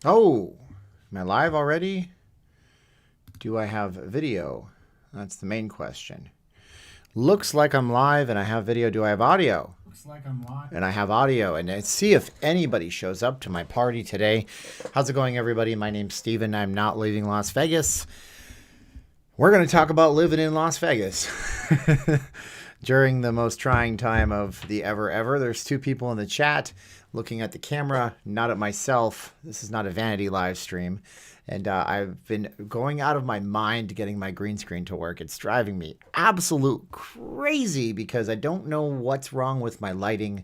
Oh, am I live already? Do I have video? That's the main question. Looks like I'm live and I have video. Do I have audio? Looks like I'm live. And I have audio. And let's see if anybody shows up to my party today. How's it going, everybody? My name's Steven. I'm not leaving Las Vegas. We're going to talk about living in Las Vegas. During the most trying time of the ever. There's two people in the chat looking at the camera, not at myself. This is not a vanity live stream. And I've been going out of my mind getting my green screen to work. It's driving me absolute crazy because I don't know what's wrong with my lighting.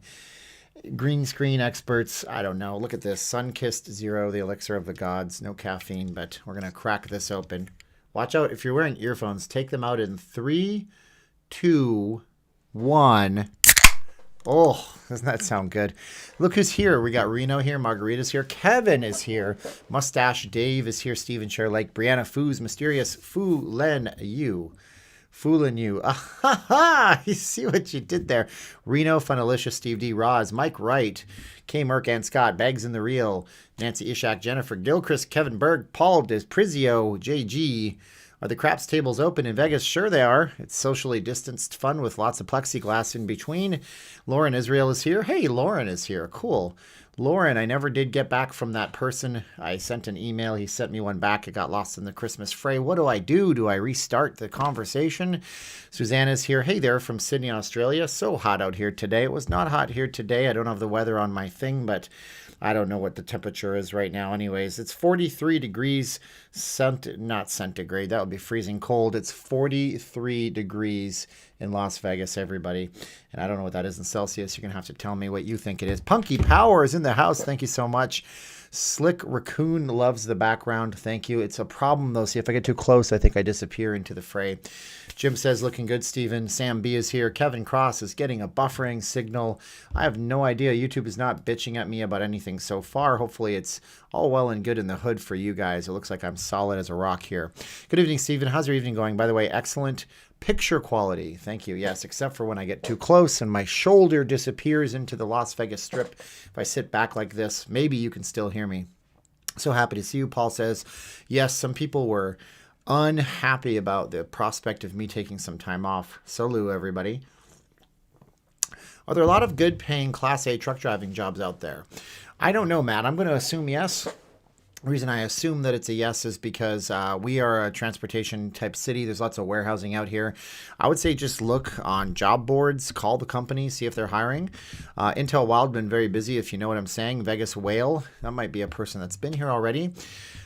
Green screen experts, I don't know. Look at this. Sun-kissed zero, the elixir of the gods. No caffeine, but we're going to crack this open. Watch out. If you're wearing earphones, take them out in 3, 2, 1. Oh, doesn't that sound good? Look who's here. We got Reno here. Margarita's here. Kevin is here. Mustache Dave is here. Steven Share Lake. Brianna Foos. Mysterious Foolin you. Foolin you. Ah, ha, ha. You see what you did there. Reno, Funalicious, Steve D. Roz, Mike Wright, K. Merck and Scott, Bags in the Reel, Nancy Ishak, Jennifer Gilchrist, Kevin Berg, Paul Desprizio, JG. Are the craps tables open in Vegas? Sure they are. It's socially distanced fun with lots of plexiglass in between. Lauren Israel is here. Hey, Lauren is here. Cool. Lauren, I never did get back from that person. I sent an email. He sent me one back. It got lost in the Christmas fray. What do I do? Do I restart the conversation? Suzanne is here. Hey there from Sydney, Australia. So hot out here today. It was not hot here today. I don't have the weather on my thing, but I don't know what the temperature is right now anyways. It's 43 degrees, not centigrade. That would be freezing cold. It's 43 degrees in Las Vegas, everybody. And I don't know what that is in Celsius. You're going to have to tell me what you think it is. Punky Power is in the house. Thank you so much. Slick Raccoon loves the background. Thank you. It's a problem, though. See, if I get too close, I think I disappear into the fray. Jim says, looking good, Steven. Sam B is here. Kevin Cross is getting a buffering signal. I have no idea. YouTube is not bitching at me about anything so far. Hopefully, it's all well and good in the hood for you guys. It looks like I'm solid as a rock here. Good evening, Steven. How's your evening going? By the way, excellent picture quality. Thank you. Yes, except for when I get too close and my shoulder disappears into the Las Vegas Strip. If I sit back like this, maybe you can still hear me. So happy to see you. Paul says, yes, some people were unhappy about the prospect of me taking some time off. Salut, everybody. Are there a lot of good paying Class A truck driving jobs out there? I don't know, Matt. I'm going to assume yes. The reason I assume that it's a yes is because we are a transportation type city. There's lots of warehousing out here. I would say just look on job boards, call the company, see if they're hiring. Intel Wild been very busy, if you know what I'm saying. Vegas Whale, that might be a person that's been here already.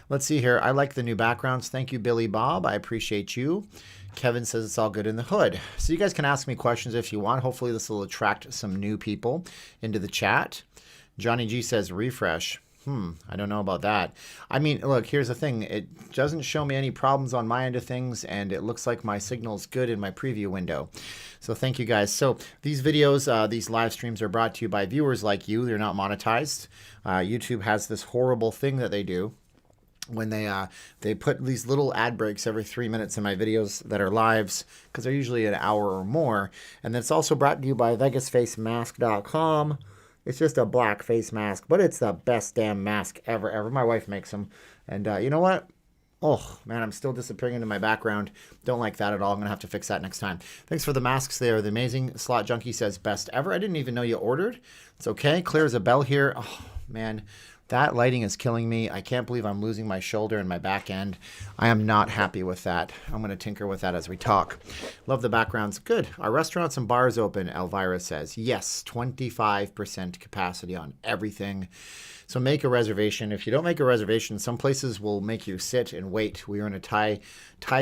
Let's see here. I like the new backgrounds. Thank you, Billy Bob. I appreciate you. Kevin says it's all good in the hood. So you guys can ask me questions if you want. Hopefully this will attract some new people into the chat. Johnny G says refresh. I don't know about that. I mean, look, here's the thing. It doesn't show me any problems on my end of things, and it looks like my signal's good in my preview window. So thank you guys. So these videos, these live streams are brought to you by viewers like you. They're not monetized. YouTube has this horrible thing that they do when they put these little ad breaks every 3 minutes in my videos that are lives, because they're usually an hour or more. And it's also brought to you by VegasFaceMask.com. It's just a black face mask, but it's the best damn mask ever. My wife makes them. And you know what? Oh, man, I'm still disappearing into my background. Don't like that at all. I'm going to have to fix that next time. Thanks for the masks. They are the amazing. Slot Junkie says best ever. I didn't even know you ordered. It's okay. Clear as a bell here. Oh, man. That lighting is killing me. I can't believe I'm losing my shoulder and my back end. I am not happy with that. I'm going to tinker with that as we talk. Love the backgrounds. Good. Are restaurants and bars open? Elvira says. Yes, 25% capacity on everything. So make a reservation. If you don't make a reservation, some places will make you sit and wait. We were in a Thai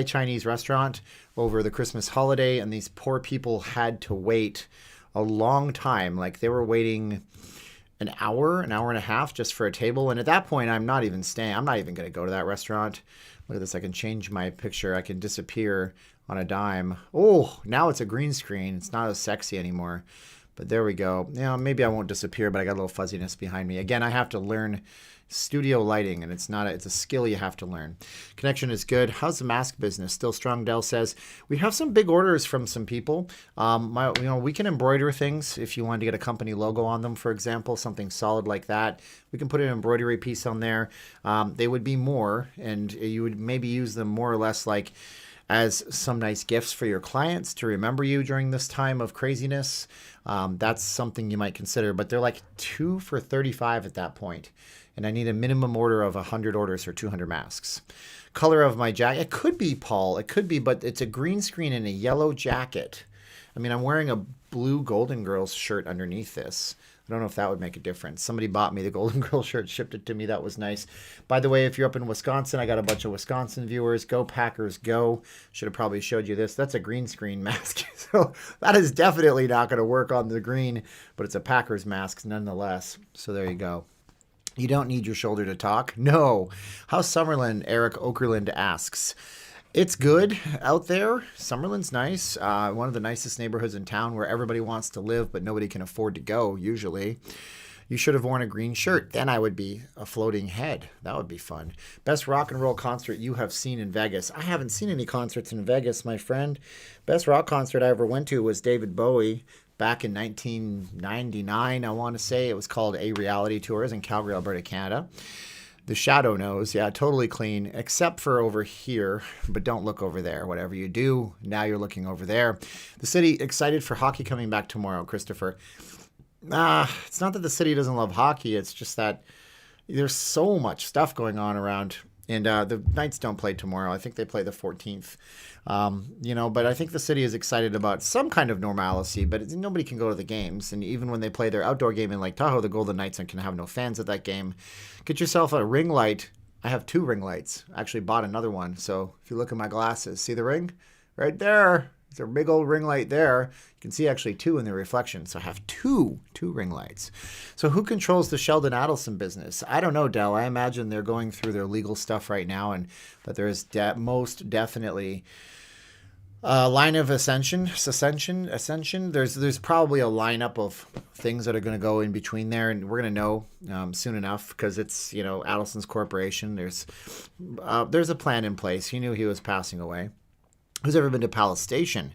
Chinese restaurant over the Christmas holiday, and these poor people had to wait a long time. Like they were waiting an hour and a half just for a table. And at that point, I'm not even staying. I'm not even going to go to that restaurant. Look at this. I can change my picture. I can disappear on a dime. Oh, now it's a green screen. It's not as sexy anymore. But there we go. Maybe I won't disappear, but I got a little fuzziness behind me. Again, I have to learn studio lighting, and it's a skill you have to learn. Connection is good. How's the mask business? Still strong, Dell says. We have some big orders from some people. We can embroider things if you want to get a company logo on them, for example, something solid like that. We can put an embroidery piece on there. They would be more, and you would maybe use them more or less like as some nice gifts for your clients to remember you during this time of craziness. That's something you might consider, but they're like 2 for $35 at that point. And I need a minimum order of 100 orders for 200 masks. Color of my jacket. It could be, Paul. It could be, but it's a green screen and a yellow jacket. I mean, I'm wearing a blue Golden Girls shirt underneath this. I don't know if that would make a difference. Somebody bought me the Golden Girls shirt, shipped it to me. That was nice. By the way, if you're up in Wisconsin, I got a bunch of Wisconsin viewers. Go Packers, go. Should have probably showed you this. That's a green screen mask. So that is definitely not going to work on the green, but it's a Packers mask nonetheless. So there you go. You don't need your shoulder to talk. No. How's Summerlin? Eric Okerlund asks. It's good out there. Summerlin's nice. One of the nicest neighborhoods in town where everybody wants to live, but nobody can afford to go, usually. You should have worn a green shirt. Then I would be a floating head. That would be fun. Best rock and roll concert you have seen in Vegas. I haven't seen any concerts in Vegas, my friend. Best rock concert I ever went to was David Bowie. Back in 1999, I want to say. It was called A Reality Tour. It was in Calgary, Alberta, Canada. The shadow knows, yeah, totally clean, except for over here, but don't look over there. Whatever you do, now you're looking over there. The city excited for hockey coming back tomorrow, Christopher. It's not that the city doesn't love hockey. It's just that there's so much stuff going on around. And the Knights don't play tomorrow. I think they play the 14th. But I think the city is excited about some kind of normalcy, but nobody can go to the games. And even when they play their outdoor game in Lake Tahoe, the Golden Knights can have no fans at that game. Get yourself a ring light. I have 2 ring lights. I actually bought another one. So if you look at my glasses, see the ring? Right there. It's a big old ring light there. You can see actually 2 in the reflection. So I have two ring lights. So who controls the Sheldon Adelson business? I don't know, Dell. I imagine they're going through their legal stuff right now, and that there is most definitely a line of ascension. There's probably a lineup of things that are going to go in between there, and we're going to know soon enough because it's Adelson's corporation. There's a plan in place. He knew he was passing away. Who's ever been to Palace Station?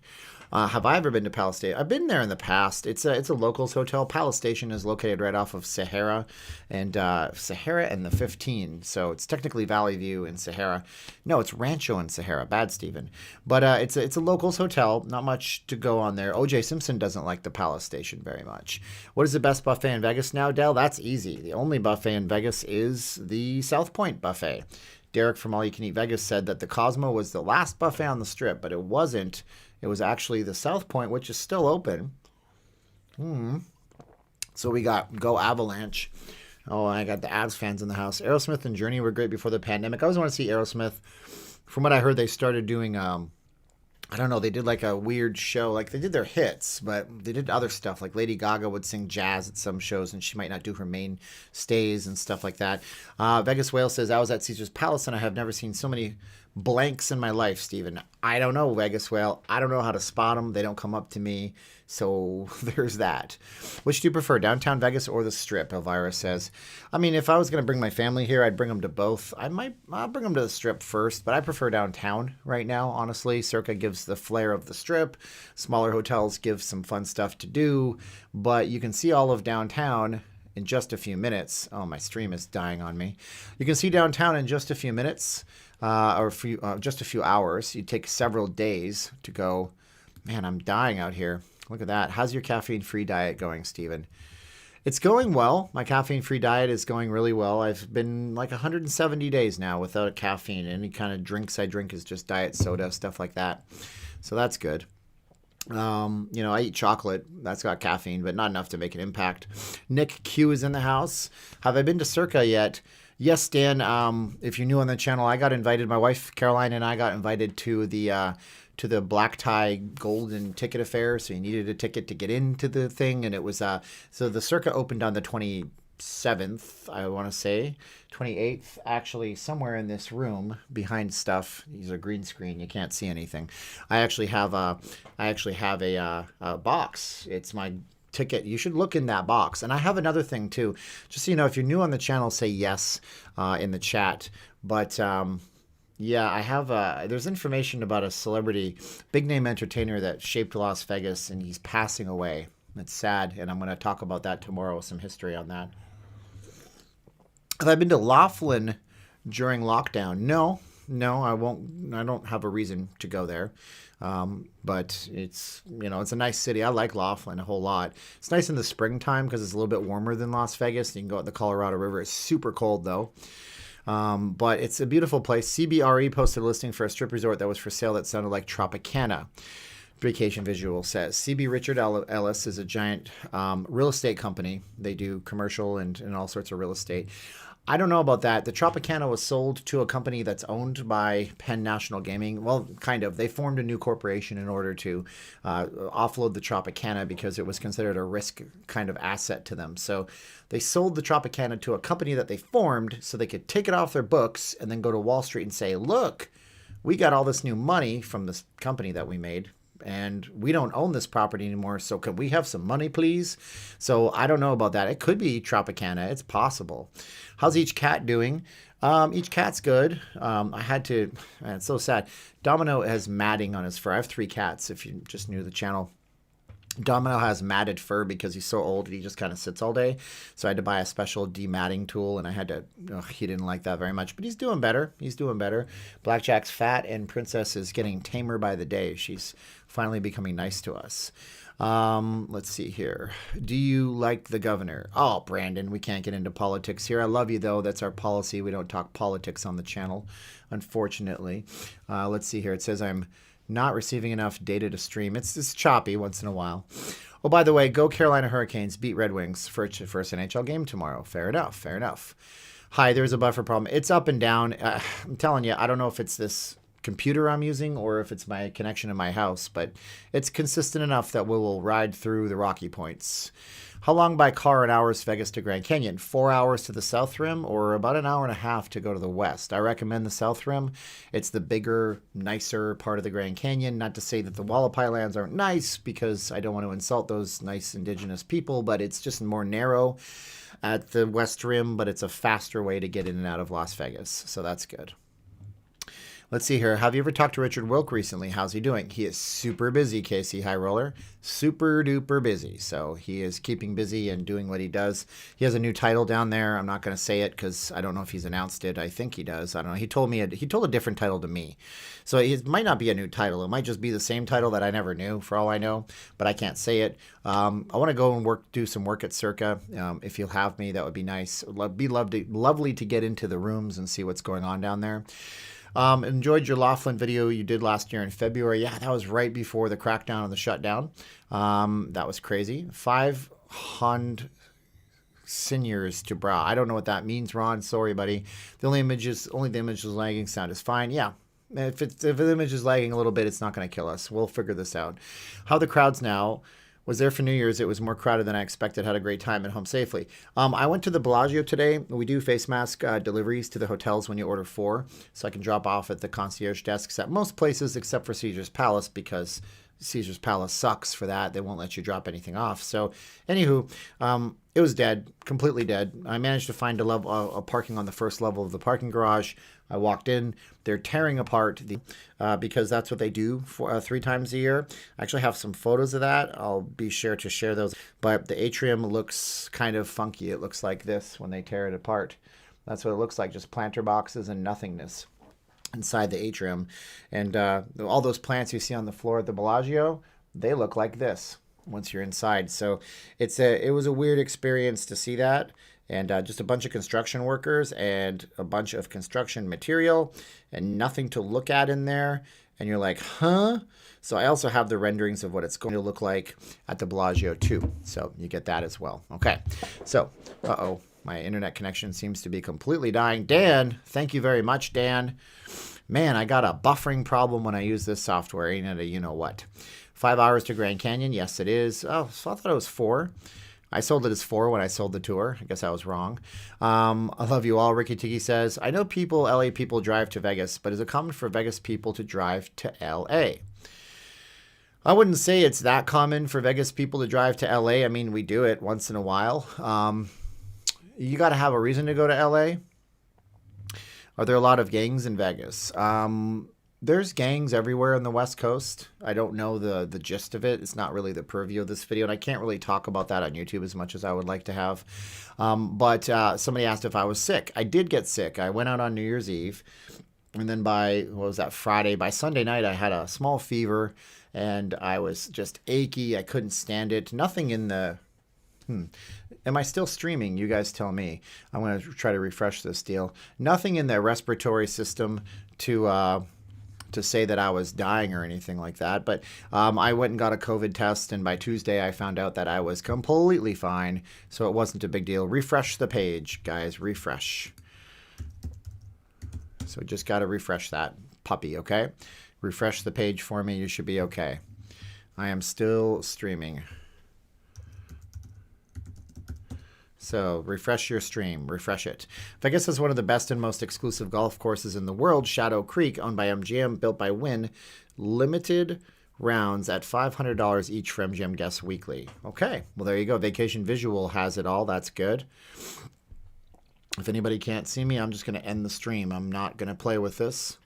Have I ever been to Palace Station? I've been there in the past. It's a locals hotel. Palace Station is located right off of Sahara and the 15. So it's technically Valley View in Sahara. No, it's Rancho in Sahara. Bad, Steven. But it's a locals hotel. Not much to go on there. O.J. Simpson doesn't like the Palace Station very much. What is the best buffet in Vegas now, Dell? That's easy. The only buffet in Vegas is the South Point buffet. Derek from All You Can Eat Vegas said that the Cosmo was the last buffet on the strip, but it wasn't. It was actually the South Point, which is still open. So we got Go Avalanche. Oh, I got the Avs fans in the house. Aerosmith and Journey were great before the pandemic. I always want to see Aerosmith. From what I heard, they started doing, I don't know, they did like a weird show. Like they did their hits, but they did other stuff. Like Lady Gaga would sing jazz at some shows, and she might not do her main stays and stuff like that. Vegas Whale says, I was at Caesar's Palace, and I have never seen so many blanks in my life, Steven. I don't know, Vegas Whale. I don't know how to spot them. They don't come up to me. So there's that. Which do you prefer, downtown Vegas or the Strip? Elvira says. I mean, if I was going to bring my family here, I'd bring them to both. I'll bring them to the Strip first, but I prefer downtown right now, honestly. Cirque gives the flair of the Strip. Smaller hotels give some fun stuff to do, but you can see all of downtown in just a few minutes. Oh, my stream is dying on me. You can see downtown in just a few minutes, just a few hours. You take several days to go. Man, I'm dying out here. Look at that. How's your caffeine-free diet going, Steven? It's going well. My caffeine-free diet is going really well. I've been like 170 days now without caffeine. Any kind of drinks I drink is just diet soda, stuff like that. So that's good. I eat chocolate. That's got caffeine, but not enough to make an impact. Nick Q is in the house. Have I been to Cirque yet? Yes, Dan. If you're new on the channel, I got invited. My wife, Caroline, and I got invited to the black tie golden ticket affair. So you needed a ticket to get into the thing. And it was, so the Cirque opened on the 27th, I want to say, 28th, actually somewhere in this room behind stuff. These are green screen. You can't see anything. I actually have a box. It's my ticket, you should look in that box. And I have another thing too. Just so you know, if you're new on the channel, say yes in the chat. But yeah, I have there's information about a celebrity, big name entertainer that shaped Las Vegas, and he's passing away. It's sad, and I'm going to talk about that tomorrow, some history on that. Have I been to Laughlin during lockdown? No, I won't. I don't have a reason to go there. But it's, you know, it's a nice city. I like Laughlin a whole lot. It's nice in the springtime because it's a little bit warmer than Las Vegas. You can go at the Colorado River. It's super cold though. But it's a beautiful place. CBRE posted a listing for a strip resort that was for sale that sounded like Tropicana. Vacation Visual says CB Richard Ellis is a giant real estate company. They do commercial and all sorts of real estate. I don't know about that. The Tropicana was sold to a company that's owned by Penn National Gaming. Well, kind of. They formed a new corporation in order to offload the Tropicana because it was considered a risk kind of asset to them. So they sold the Tropicana to a company that they formed so they could take it off their books and then go to Wall Street and say, look, we got all this new money from this company that we made, and we don't own this property anymore, so could we have some money, please? So I don't know about that. It could be Tropicana. It's possible. How's each cat doing? Each cat's good. It's so sad. Domino has matting on his fur. I have 3 cats, if you just new to the channel. Domino has matted fur because he's so old he just kind of sits all day. So I had to buy a special dematting tool, and I had to, he didn't like that very much, but he's doing better. He's doing better. Blackjack's fat, and Princess is getting tamer by the day. She's finally becoming nice to us. Let's see here. Do you like the governor? Oh, Brandon, we can't get into politics here. I love you, though. That's our policy. We don't talk politics on the channel, unfortunately. Let's see here. It says I'm not receiving enough data to stream. It's choppy once in a while. Oh, by the way, go Carolina Hurricanes, beat Red Wings for first NHL game tomorrow. Fair enough, fair enough. Hi, there's a buffer problem. It's up and down. I'm telling you, I don't know if it's this computer I'm using or if it's my connection in my house, but it's consistent enough that we will ride through the rocky points. How long by car in hours Vegas to Grand Canyon? 4 hours to the South Rim or about an hour and a half to go to the West. I recommend the South Rim. It's the bigger, nicer part of the Grand Canyon. Not to say that the Wallapai lands aren't nice, because I don't want to insult those nice indigenous people, but it's just more narrow at the West Rim, but it's a faster way to get in and out of Las Vegas. So that's good. Let's see here. Have you ever talked to Richard Wilk recently? How's he doing? He is super busy, Casey High Roller. Super duper busy. So he is keeping busy and doing what he does. He has a new title down there. I'm not going to say it because I don't know if he's announced it. I think he does. I don't know. He told a different title to me. So it might not be a new title. It might just be the same title that I never knew, for all I know, but I can't say it. I want to go and do some work at Cirque. If you'll have me, that would be nice. It'd be lovely to get into the rooms and see what's going on down there. Enjoyed your Laughlin video you did last year in February. Yeah, that was right before the crackdown and the shutdown. That was crazy. 500 seniors to bra. I don't know what that means, Ron. Sorry, buddy. The only the image is lagging. Sound is fine. Yeah. If the image is lagging a little bit, it's not going to kill us. We'll figure this out. How the crowds now? Was there for New Year's. It was more crowded than I expected. Had a great time at home safely. I went to the Bellagio today. We do face mask deliveries to the hotels when you order 4. So I can drop off at the concierge desks at most places except for Caesar's Palace, because Caesar's Palace sucks for that. They won't let you drop anything off. So anywho, it was dead, completely dead. I managed to find a parking on the first level of the parking garage. I walked in. They're tearing apart because that's what they do 3 times a year. I actually have some photos of that. I'll be sure to share those. But the atrium looks kind of funky. It looks like this when they tear it apart. That's what it looks like, just planter boxes and nothingness inside the atrium. And all those plants you see on the floor at the Bellagio, they look like this once you're inside. So it was a weird experience to see that. And just a bunch of construction workers and a bunch of construction material and nothing to look at in there. And you're like, huh? So I also have the renderings of what it's going to look like at the Bellagio too. So you get that as well. Okay. So, my internet connection seems to be completely dying. Dan, thank you very much, Dan. Man, I got a buffering problem when I use this software. Ain't it a you-know-what? 5 hours to Grand Canyon. Yes, it is. Oh, so I thought it was 4. I sold it as 4 when I sold the tour. I guess I was wrong. I love you all. Ricky Tiki says, I know LA people drive to Vegas, but is it common for Vegas people to drive to LA? I wouldn't say it's that common for Vegas people to drive to LA. I mean, we do it once in a while. You got to have a reason to go to LA. Are there a lot of gangs in Vegas? There's gangs everywhere on the West Coast. I don't know the gist of it. It's not really the purview of this video, and I can't really talk about that on YouTube as much as I would like to have. But somebody asked if I was sick. I did get sick. I went out on New Year's Eve, and then by, what was that, Friday? By Sunday night, I had a small fever, and I was just achy. I couldn't stand it. Nothing in the... Am I still streaming? You guys tell me. I'm going to try to refresh this deal. Nothing in the respiratory system to say that I was dying or anything like that. But I went and got a COVID test, and by Tuesday I found out that I was completely fine, so it wasn't a big deal. Refresh the page, guys. Refresh. So just got to refresh that puppy, okay? Refresh the page for me. You should be okay. I am still streaming. So refresh your stream, refresh it. Vegas is one of the best and most exclusive golf courses in the world. Shadow Creek, owned by MGM, built by Wynn. Limited rounds at $500 each for MGM guests weekly. Okay, well, there you go. Vacation Visual has it all. That's good. If anybody can't see me, I'm just going to end the stream. I'm not going to play with this.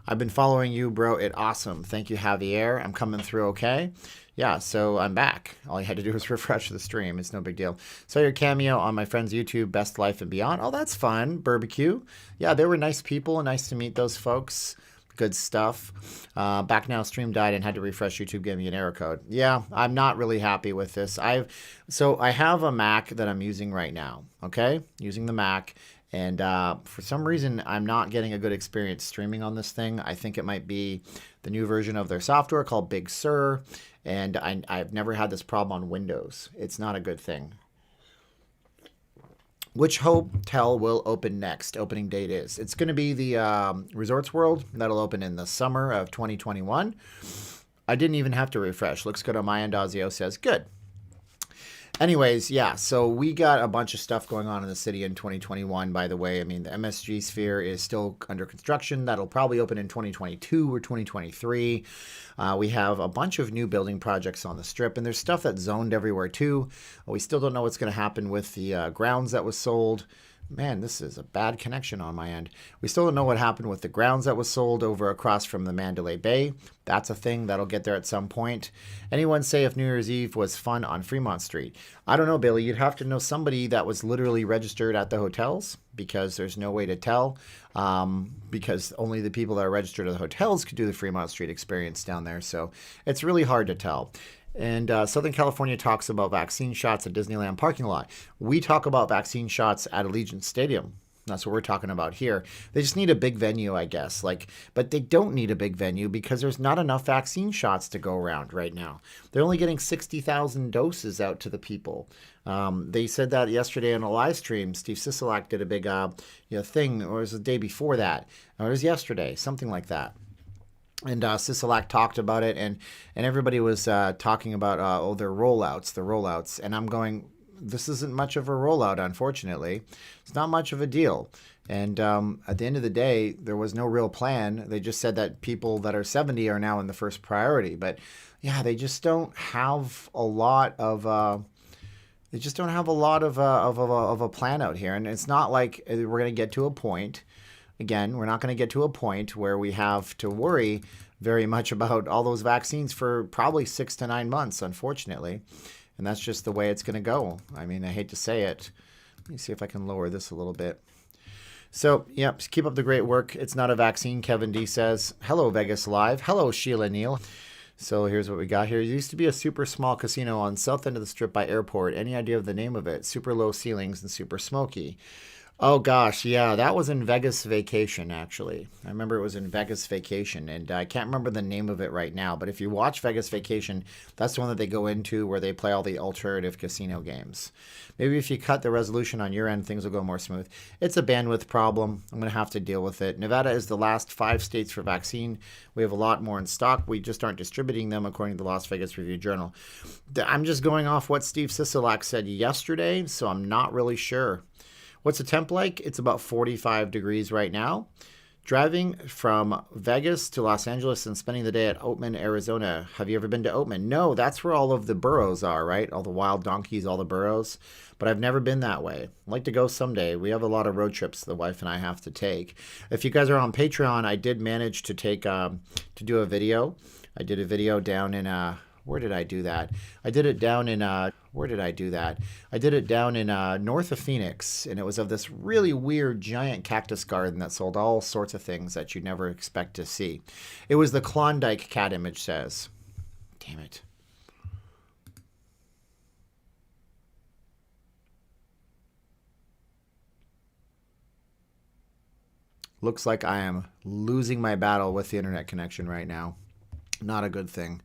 I've been following you, bro. It awesome. Thank you, Javier. I'm coming through okay. Yeah, so I'm back. All you had to do was refresh the stream. It's no big deal. Saw your cameo on my friend's YouTube, Best Life and Beyond. Oh, that's fun. Barbecue. Yeah, they were nice people. Nice to meet those folks. Good stuff. Back now, stream died and had to refresh YouTube, gave me an error code. Yeah, I'm not really happy with this. So I have a Mac that I'm using right now, okay? Using the Mac. And for some reason, I'm not getting a good experience streaming on this thing. I think it might be the new version of their software called Big Sur. And I've never had this problem on Windows. It's not a good thing. Which hotel will open next? Opening date is. It's going to be the Resorts World. That'll open in the summer of 2021. I didn't even have to refresh. Looks good on my end. Ozio says, good. Anyways, yeah, so we got a bunch of stuff going on in the city in 2021, by the way. I mean, the MSG Sphere is still under construction. That'll probably open in 2022 or 2023. We have a bunch of new building projects on the Strip, and there's stuff that's zoned everywhere, too. We still don't know what's going to happen with the grounds that was sold. Man, this is a bad connection on my end. We still don't know what happened with the grounds that was sold over across from the Mandalay Bay. That's a thing that'll get there at some point. Anyone say if New Year's Eve was fun on Fremont Street? I don't know, Billy. You'd have to know somebody that was literally registered at the hotels, because there's no way to tell, because only the people that are registered at the hotels could do the Fremont Street experience down there. So it's really hard to tell. And Southern California talks about vaccine shots at Disneyland parking lot. We talk about vaccine shots at Allegiant Stadium. That's what we're talking about here. They just need a big venue, I guess. But they don't need a big venue because there's not enough vaccine shots to go around right now. They're only getting 60,000 doses out to the people. They said that yesterday on a live stream. Steve Sisolak did a big thing, or it was the day before that, or it was yesterday, something like that. And Sisolak talked about it, and everybody was talking about, their rollouts. And I'm going, this isn't much of a rollout, unfortunately. It's not much of a deal. And at the end of the day, there was no real plan. They just said that people that are 70 are now in the first priority. But yeah, they just don't have a lot of a plan out here. And it's not like we're going to get to a point. Again, we're not going to get to a point where we have to worry very much about all those vaccines for probably 6 to 9 months, unfortunately. And that's just the way it's going to go. I mean, I hate to say it. Let me see if I can lower this a little bit. So, yeah, keep up the great work. It's not a vaccine, Kevin D says. Hello, Vegas Live. Hello, Sheila Neal. So here's what we got here. There used to be a super small casino on south end of the Strip by airport. Any idea of the name of it? Super low ceilings and super smoky. Oh, gosh, yeah, that was in Vegas Vacation, actually. I remember it was in Vegas Vacation, and I can't remember the name of it right now. But if you watch Vegas Vacation, that's the one that they go into where they play all the alternative casino games. Maybe if you cut the resolution on your end, things will go more smooth. It's a bandwidth problem. I'm going to have to deal with it. Nevada is the last 5 states for vaccine. We have a lot more in stock. We just aren't distributing them, according to the Las Vegas Review-Journal. I'm just going off what Steve Sisolak said yesterday, so I'm not really sure. What's the temp like? It's about 45 degrees right now. Driving from Vegas to Los Angeles and spending the day at Oatman, Arizona. Have you ever been to Oatman? No, that's where all of the burros are, right? All the wild donkeys, all the burros. But I've never been that way. I'd like to go someday. We have a lot of road trips the wife and I have to take. If you guys are on Patreon, I did manage to take to do a video. I did a video down in where did I do that? I did it down in where did I do that? I did it down in north of Phoenix, and it was of this really weird giant cactus garden that sold all sorts of things that you'd never expect to see. It was the Klondike cat image says. Damn it. Looks like I am losing my battle with the internet connection right now. Not a good thing.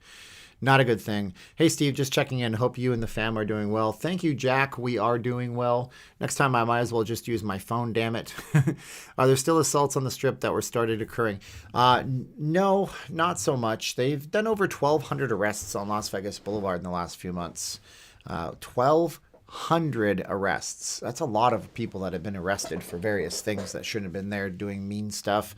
Not a good thing. Hey, Steve, just checking in. Hope you and the fam are doing well. Thank you, Jack. We are doing well. Next time I might as well just use my phone, damn it. Are there still assaults on the Strip that were started occurring? No, not so much. They've done over 1,200 arrests on Las Vegas Boulevard in the last few months. 1,200 arrests. That's a lot of people that have been arrested for various things that shouldn't have been there doing mean stuff.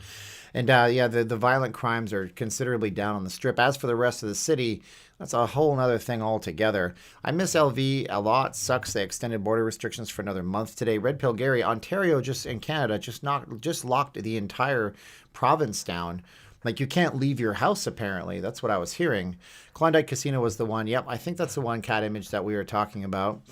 And yeah, the violent crimes are considerably down on the Strip. As for the rest of the city, that's a whole other thing altogether. I miss LV a lot. Sucks they extended border restrictions for another month today. Red Pill Gary, Ontario, just in Canada, just locked the entire province down. Like, you can't leave your house, apparently. That's what I was hearing. Klondike Casino was the one. Yep, I think that's the one cat image that we were talking about.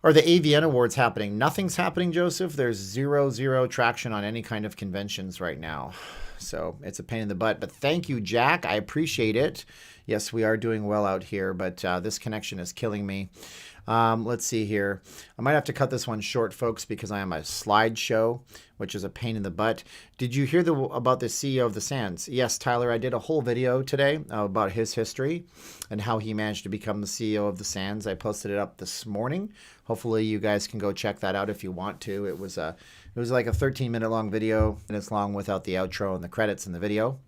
Are the AVN Awards happening? Nothing's happening, Joseph. There's zero traction on any kind of conventions right now. So it's a pain in the butt. But thank you, Jack. I appreciate it. Yes, we are doing well out here, but this connection is killing me. Let's see here. I might have to cut this one short, folks, because I am a slideshow, which is a pain in the butt. Did you hear about the CEO of the Sands? Yes, Tyler, I did a whole video today about his history and how he managed to become the CEO of the Sands. I posted it up this morning. Hopefully you guys can go check that out if you want to. It was like a 13-minute long video, and it's long without the outro and the credits in the video.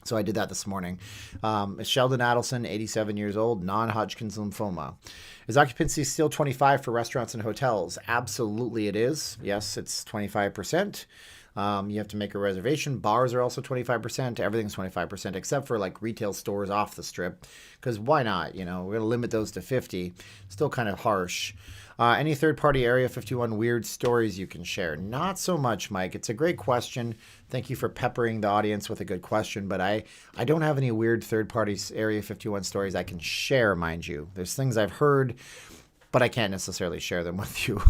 So I did that this morning. Sheldon Adelson, 87 years old, non-Hodgkin's lymphoma. Is occupancy still 25 for restaurants and hotels? Absolutely it is. Yes, it's 25%. You have to make a reservation. Bars are also 25%. Everything's 25%, except for like retail stores off the Strip. Because why not? You know, we're going to limit those to 50. Still kind of harsh. Any third-party Area 51 weird stories you can share? Not so much, Mike. It's a great question. Thank you for peppering the audience with a good question, but I don't have any weird third-party Area 51 stories I can share, mind you. There's things I've heard, but I can't necessarily share them with you.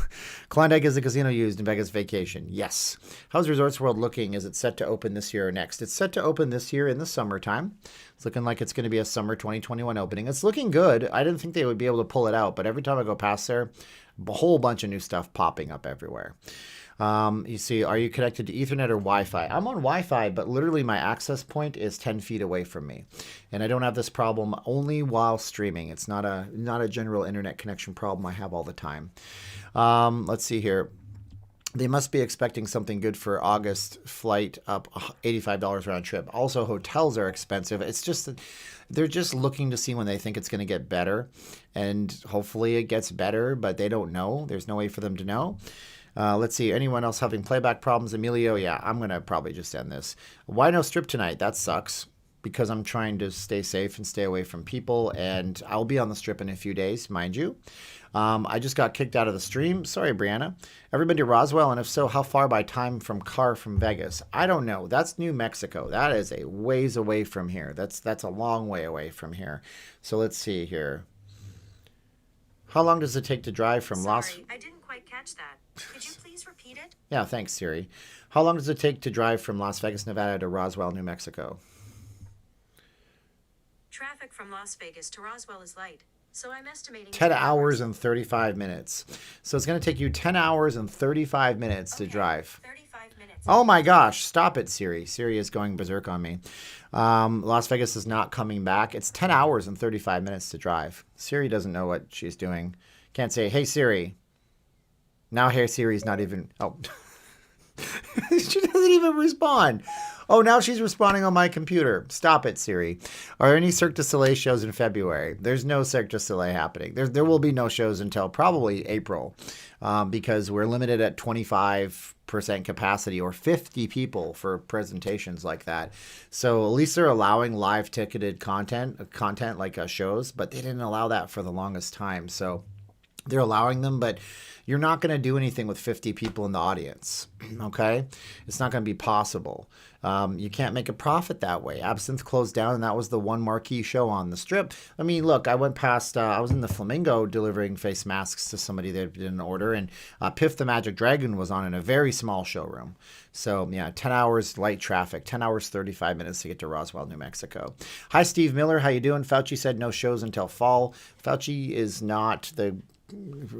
Klondike is the casino used in Vegas vacation. Yes. How's Resorts World looking? Is it set to open this year or next? It's set to open this year in the summertime. It's looking like it's going to be a summer 2021 opening. It's looking good. I didn't think they would be able to pull it out, but every time I go past there, a whole bunch of new stuff popping up everywhere. You see, are you connected to Ethernet or Wi-Fi? I'm on Wi-Fi, but literally my access point is 10 feet away from me. And I don't have this problem only while streaming. It's not a general internet connection problem I have all the time. Let's see here. They must be expecting something good for August flight up $85 round trip. Also, hotels are expensive. It's just that they're just looking to see when they think it's going to get better. And hopefully it gets better, but they don't know. There's no way for them to know. Let's see. Anyone else having playback problems? Emilio, yeah, I'm going to probably just end this. Why no Strip tonight? That sucks. Because I'm trying to stay safe and stay away from people. And I'll be on the Strip in a few days, mind you. I just got kicked out of the stream. Sorry, Brianna. Ever been to Roswell? And if so, how far by time from car from Vegas? I don't know. That's New Mexico. That is a ways away from here. That's a long way away from here. So let's see here. How long does it take to drive from Sorry, I didn't quite catch that. Could you please repeat it? Yeah, thanks, Siri. How long does it take to drive from Las Vegas, Nevada to Roswell, New Mexico? Traffic from Las Vegas to Roswell is light, so I'm estimating 10 hours and 35 minutes. So it's going to take you 10 hours and 35 minutes to drive. 35 minutes. Oh my gosh, stop it, Siri. Siri is going berserk on me. Las Vegas is not coming back. It's 10 hours and 35 minutes to drive. Siri doesn't know what she's doing. Can't say, hey, Siri. Now, hey, Siri's not even... Oh. She doesn't even respond. Oh, now she's responding on my computer. Stop it, Siri. Are there any Cirque du Soleil shows in February? There's no Cirque du Soleil happening. There will be no shows until probably April because we're limited at 25% capacity or 50 people for presentations like that. So at least they're allowing live ticketed content like shows, but they didn't allow that for the longest time. So they're allowing them, but you're not going to do anything with 50 people in the audience, okay? It's not going to be possible. You can't make a profit that way. Absinthe closed down, and that was the one marquee show on the Strip. I mean, look, I went past, I was in the Flamingo delivering face masks to somebody that didn't order, and Piff the Magic Dragon was on in a very small showroom. So, yeah, 10 hours light traffic, 10 hours, 35 minutes to get to Roswell, New Mexico. Hi, Steve Miller. How you doing? Fauci said no shows until fall. Fauci is not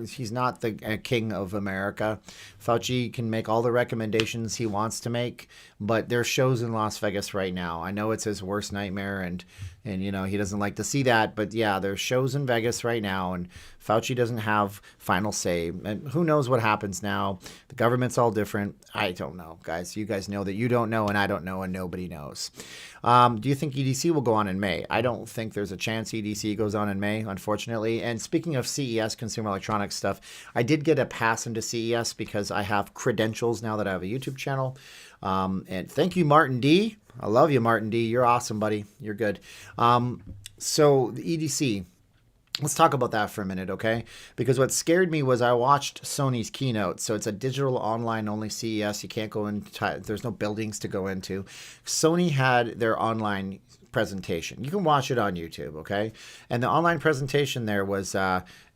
he's not the king of America. Fauci can make all the recommendations he wants to make, but there's shows in Las Vegas right now. I know it's his worst nightmare, and you know he doesn't like to see that, but yeah, there's shows in Vegas right now, and Fauci doesn't have final say. And who knows what happens now? The government's all different. I don't know, guys. You guys know that you don't know, and I don't know, and nobody knows. Do you think EDC will go on in May? I don't think there's a chance EDC goes on in May, unfortunately. And speaking of CES, Consumer Electronics stuff, I did get a pass into CES because I have credentials now that I have a YouTube channel. And thank you, Martin D. I love you, Martin D. You're awesome, buddy. You're good. So the EDC. Let's talk about that for a minute, okay? Because what scared me was I watched Sony's keynote. So it's a digital online only CES. You can't go in. There's no buildings to go into. Sony had their online presentation. You can watch it on YouTube, okay? And the online presentation there was,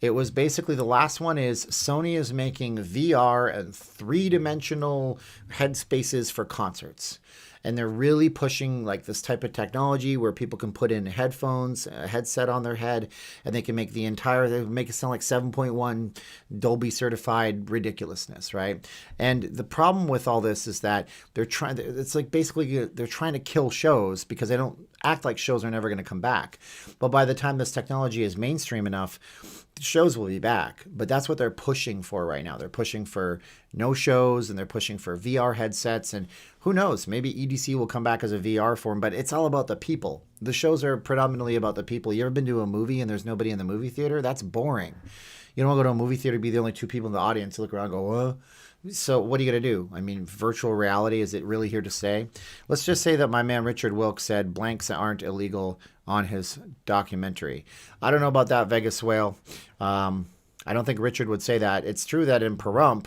it was basically the last one is Sony is making VR and three-dimensional headspaces for concerts. And they're really pushing like this type of technology where people can put in headphones, a headset on their head, and they can make they make it sound like 7.1 Dolby certified ridiculousness, right? And the problem with all this is that it's like basically they're trying to kill shows because they don't act like shows are never going to come back. But by the time this technology is mainstream enough, shows will be back. But that's what they're pushing for right now. They're pushing for no shows, and they're pushing for VR headsets, and who knows, maybe EDC will come back as a VR form, but it's all about the people. The shows are predominantly about the people. You ever been to a movie and there's nobody in the movie theater? That's boring. You don't want to go to a movie theater, be the only two people in the audience, look around and go, So what are you going to do? I mean, virtual reality, is it really here to stay? Let's just say that my man Richard Wilkes said blanks aren't illegal on his documentary. I don't know about that, Vegas Whale. I don't think Richard would say that. It's true that in Pahrump,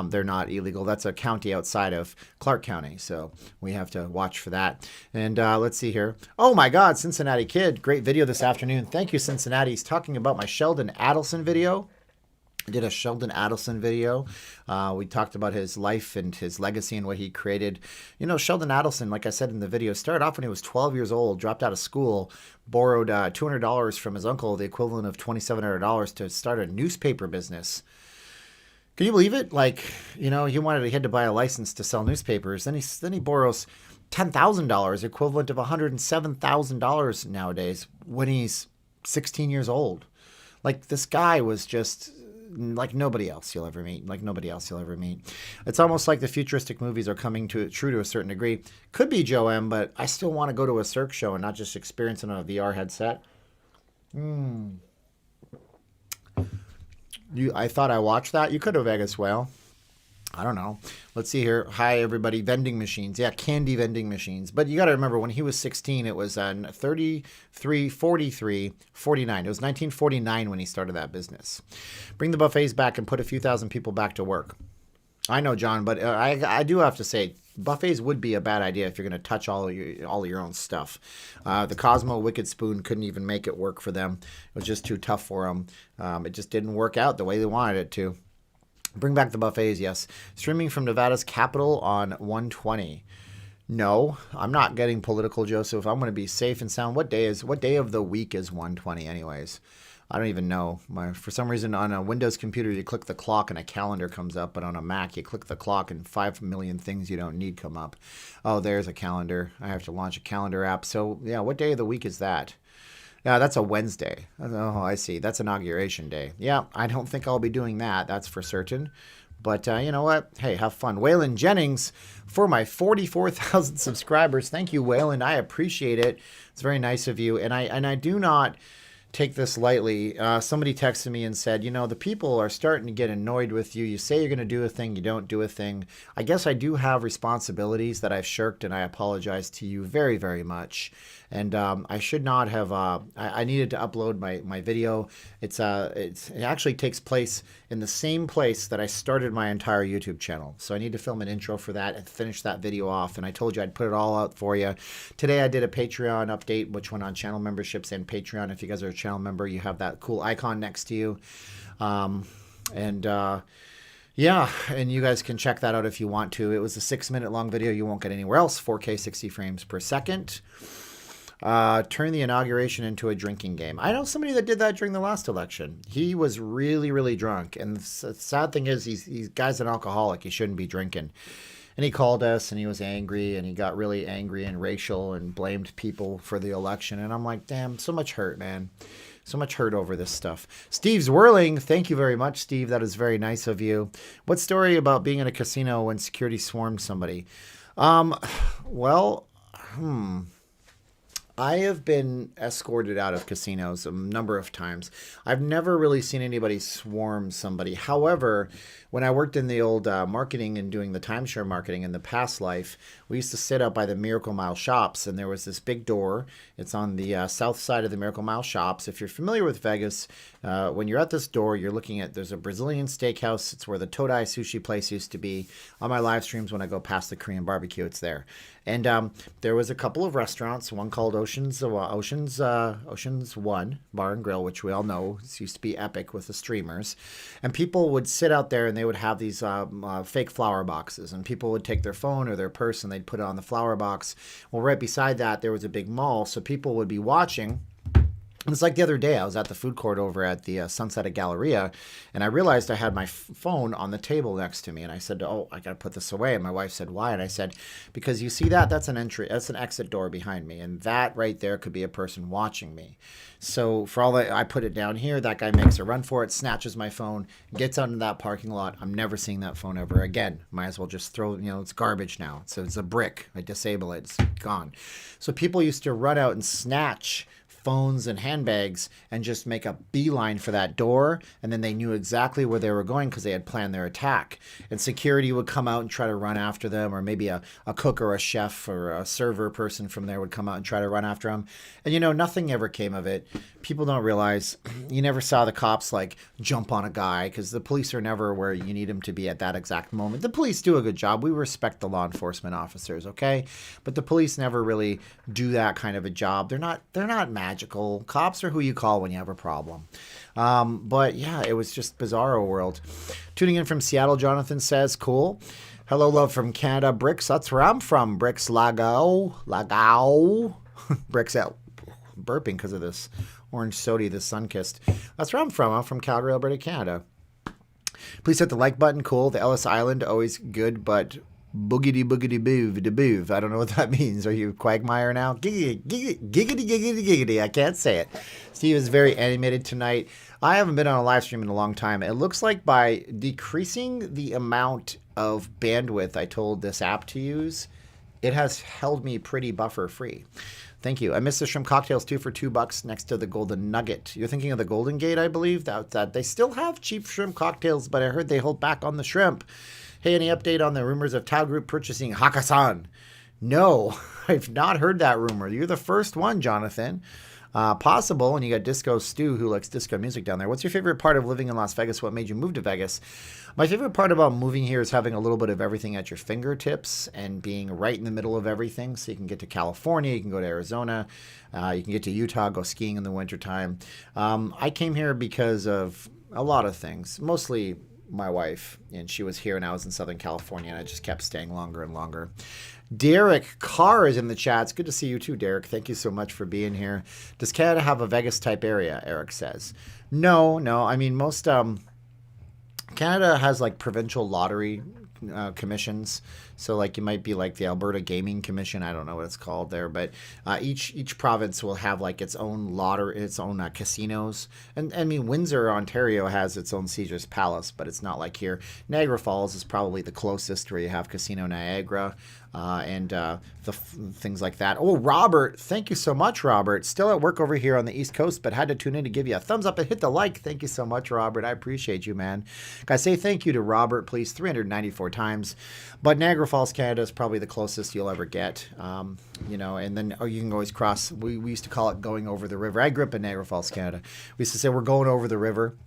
they're not illegal. That's a county outside of Clark County, so we have to watch for that. And let's see here. Oh my God, Cincinnati Kid. Great video this afternoon. Thank you, Cincinnati. He's talking about my Sheldon Adelson video. I did a Sheldon Adelson video. We talked about his life and his legacy and what he created. You know, Sheldon Adelson, like I said in the video, started off when he was 12 years old, dropped out of school, borrowed $200 from his uncle, the equivalent of $2,700, to start a newspaper business. Can you believe it? Like, you know, he had to buy a license to sell newspapers. Then he borrows $10,000, equivalent of $107,000 nowadays, when he's 16 years old. Like, this guy was just like nobody else you'll ever meet. It's almost like the futuristic movies are coming true to a certain degree. Could be Joe M, but I still want to go to a Cirque show and not just experience it on a VR headset. I thought I watched that. You could have, Vegas Whale. I don't know. Let's see here. Hi, everybody. Vending machines. Yeah, candy vending machines. But you got to remember, when he was 16, it was 33, 43, 49. It was 1949 when he started that business. Bring the buffets back and put a few thousand people back to work. I know, John, but I do have to say, buffets would be a bad idea if you're going to touch all your own stuff. The Cosmo Wicked Spoon couldn't even make it work for them. It was just too tough for them. It just didn't work out the way they wanted it to. Bring back the buffets, yes. Streaming from Nevada's capital on 120. No, I'm not getting political, Joseph. I'm going to be safe and sound. What day of the week is 120 anyways? I don't even know. For some reason, on a Windows computer, you click the clock and a calendar comes up, but on a Mac, you click the clock and 5 million things you don't need come up. Oh, there's a calendar. I have to launch a calendar app. So, yeah, what day of the week is that? Yeah, that's a Wednesday. Oh, I see. That's inauguration day. Yeah, I don't think I'll be doing that. That's for certain. But you know what? Hey, have fun. Waylon Jennings for my 44,000 subscribers. Thank you, Waylon. I appreciate it. It's very nice of you. And I do not take this lightly. Somebody texted me and said, you know, the people are starting to get annoyed with you. You say you're going to do a thing, you don't do a thing. I guess I do have responsibilities that I've shirked, and I apologize to you very, very much. And I should not have. I needed to upload my video. It actually takes place in the same place that I started my entire YouTube channel. So I need to film an intro for that and finish that video off. And I told you I'd put it all out for you. Today I did a Patreon update, which went on channel memberships and Patreon. If you guys are a channel member, you have that cool icon next to you. Yeah, and you guys can check that out if you want to. It was a 6-minute long video. You won't get anywhere else. 4K 60 frames per second. Turn the inauguration into a drinking game. I know somebody that did that during the last election. He was really, really drunk. And the sad thing is, he's guy's an alcoholic. He shouldn't be drinking. And he called us and he was angry and he got really angry and racial and blamed people for the election. And I'm like, damn, so much hurt, man. So much hurt over this stuff. Steve's Whirling. Thank you very much, Steve. That is very nice of you. What story about being in a casino when security swarmed somebody? I have been escorted out of casinos a number of times. I've never really seen anybody swarm somebody. However, when I worked in the old marketing and doing the timeshare marketing in the past life, we used to sit up by the Miracle Mile shops, and there was this big door. It's on the south side of the Miracle Mile shops. If you're familiar with Vegas, when you're at this door, you're looking at, there's a Brazilian steakhouse. It's where the Todai sushi place used to be. On my live streams, when I go past the Korean barbecue, it's there. And there was a couple of restaurants, one called Oceans One Bar and Grill, which we all know. It used to be epic with the streamers. And people would sit out there and they would have these fake flower boxes. And people would take their phone or their purse and they'd put it on the flower box. Well, right beside that, there was a big mall. So people would be watching. And it's like the other day, I was at the food court over at the Sunset at Galleria, and I realized I had my phone on the table next to me. And I said, oh, I got to put this away. And my wife said, why? And I said, because you see that? That's an exit door behind me. And that right there could be a person watching me. So for all that, I put it down here. That guy makes a run for it, snatches my phone, gets out into that parking lot. I'm never seeing that phone ever again. Might as well just throw, it's garbage now. So it's a brick. I disable it. It's gone. So people used to run out and snatch phones and handbags and just make a beeline for that door, and then they knew exactly where they were going because they had planned their attack. And security would come out and try to run after them, or maybe a cook or a chef or a server person from there would come out and try to run after them. And nothing ever came of it. People don't realize, you never saw the cops like jump on a guy, because the police are never where you need them to be at that exact moment. The police do a good job. We respect the law enforcement officers, okay? But the police never really do that kind of a job. They're not magical. Cops are who you call when you have a problem. But yeah, it was just bizarro world. Tuning in from Seattle, Jonathan says, cool. Hello, love from Canada. Bricks, that's where I'm from. Bricks, Lagao. Bricks out. Burping because of this orange soda, this sun-kissed. That's where I'm from. I'm from Calgary, Alberta, Canada. Please hit the like button. Cool. The Ellis Island, always good, but boogity boogity boov de boov. I don't know what that means. Are you Quagmire now? Giggity, giggity, giggity, giggity. I can't say it. Steve is very animated tonight. I haven't been on a live stream in a long time. It looks like by decreasing the amount of bandwidth I told this app to use, it has held me pretty buffer free. Thank you. I missed the shrimp cocktails too for $2 next to the Golden Nugget. You're thinking of the Golden Gate, I believe. That they still have cheap shrimp cocktails, but I heard they hold back on the shrimp. Hey, any update on the rumors of Tao Group purchasing Hakkasan? No, I've not heard that rumor. You're the first one, Jonathan. Possible, and you got Disco Stu who likes disco music down there. What's your favorite part of living in Las Vegas? What made you move to Vegas? My favorite part about moving here is having a little bit of everything at your fingertips and being right in the middle of everything. So you can get to California, you can go to Arizona, you can get to Utah, go skiing in the wintertime. I came here because of a lot of things, mostly my wife, and she was here and I was in Southern California, and I just kept staying longer and longer. Derek Carr is in the chat. It's good to see you too, Derek. Thank you so much for being here. Does Canada have a Vegas type area? Eric says. No. I mean, most Canada has like provincial lottery commissions. So like you might be like the Alberta Gaming Commission. I don't know what it's called there, but each province will have like its own casinos. And I mean, Windsor, Ontario has its own Caesar's Palace, but it's not like here. Niagara Falls is probably the closest where you have Casino Niagara. And things like that. Oh, Robert, thank you so much, Robert. Still at work over here on the East Coast, but had to tune in to give you a thumbs up and hit the like. Thank you so much, Robert. I appreciate you, man. Guys, say thank you to Robert, please, 394 times. But Niagara Falls, Canada is probably the closest you'll ever get. You know, and then you can always cross. We used to call it going over the river. I grew up in Niagara Falls, Canada. We used to say we're going over the river.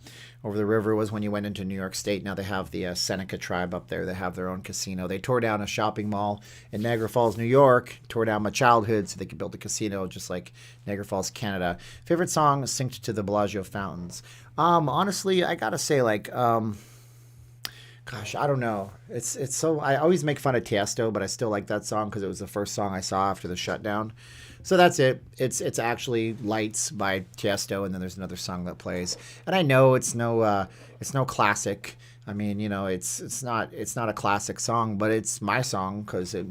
Over the river was when you went into New York State. Now they have the Seneca tribe up there. They have their own casino. They tore down a shopping mall in Niagara Falls, New York. Tore down my childhood so they could build a casino just like Niagara Falls, Canada. Favorite song synced to the Bellagio fountains. Honestly, I gotta say, like, gosh, I don't know. It's so, I always make fun of Tiesto, but I still like that song because it was the first song I saw after the shutdown. So that's it. It's actually Lights by Tiesto, and then there's another song that plays. And I know it's no classic. I mean, you know, it's not a classic song, but it's my song because it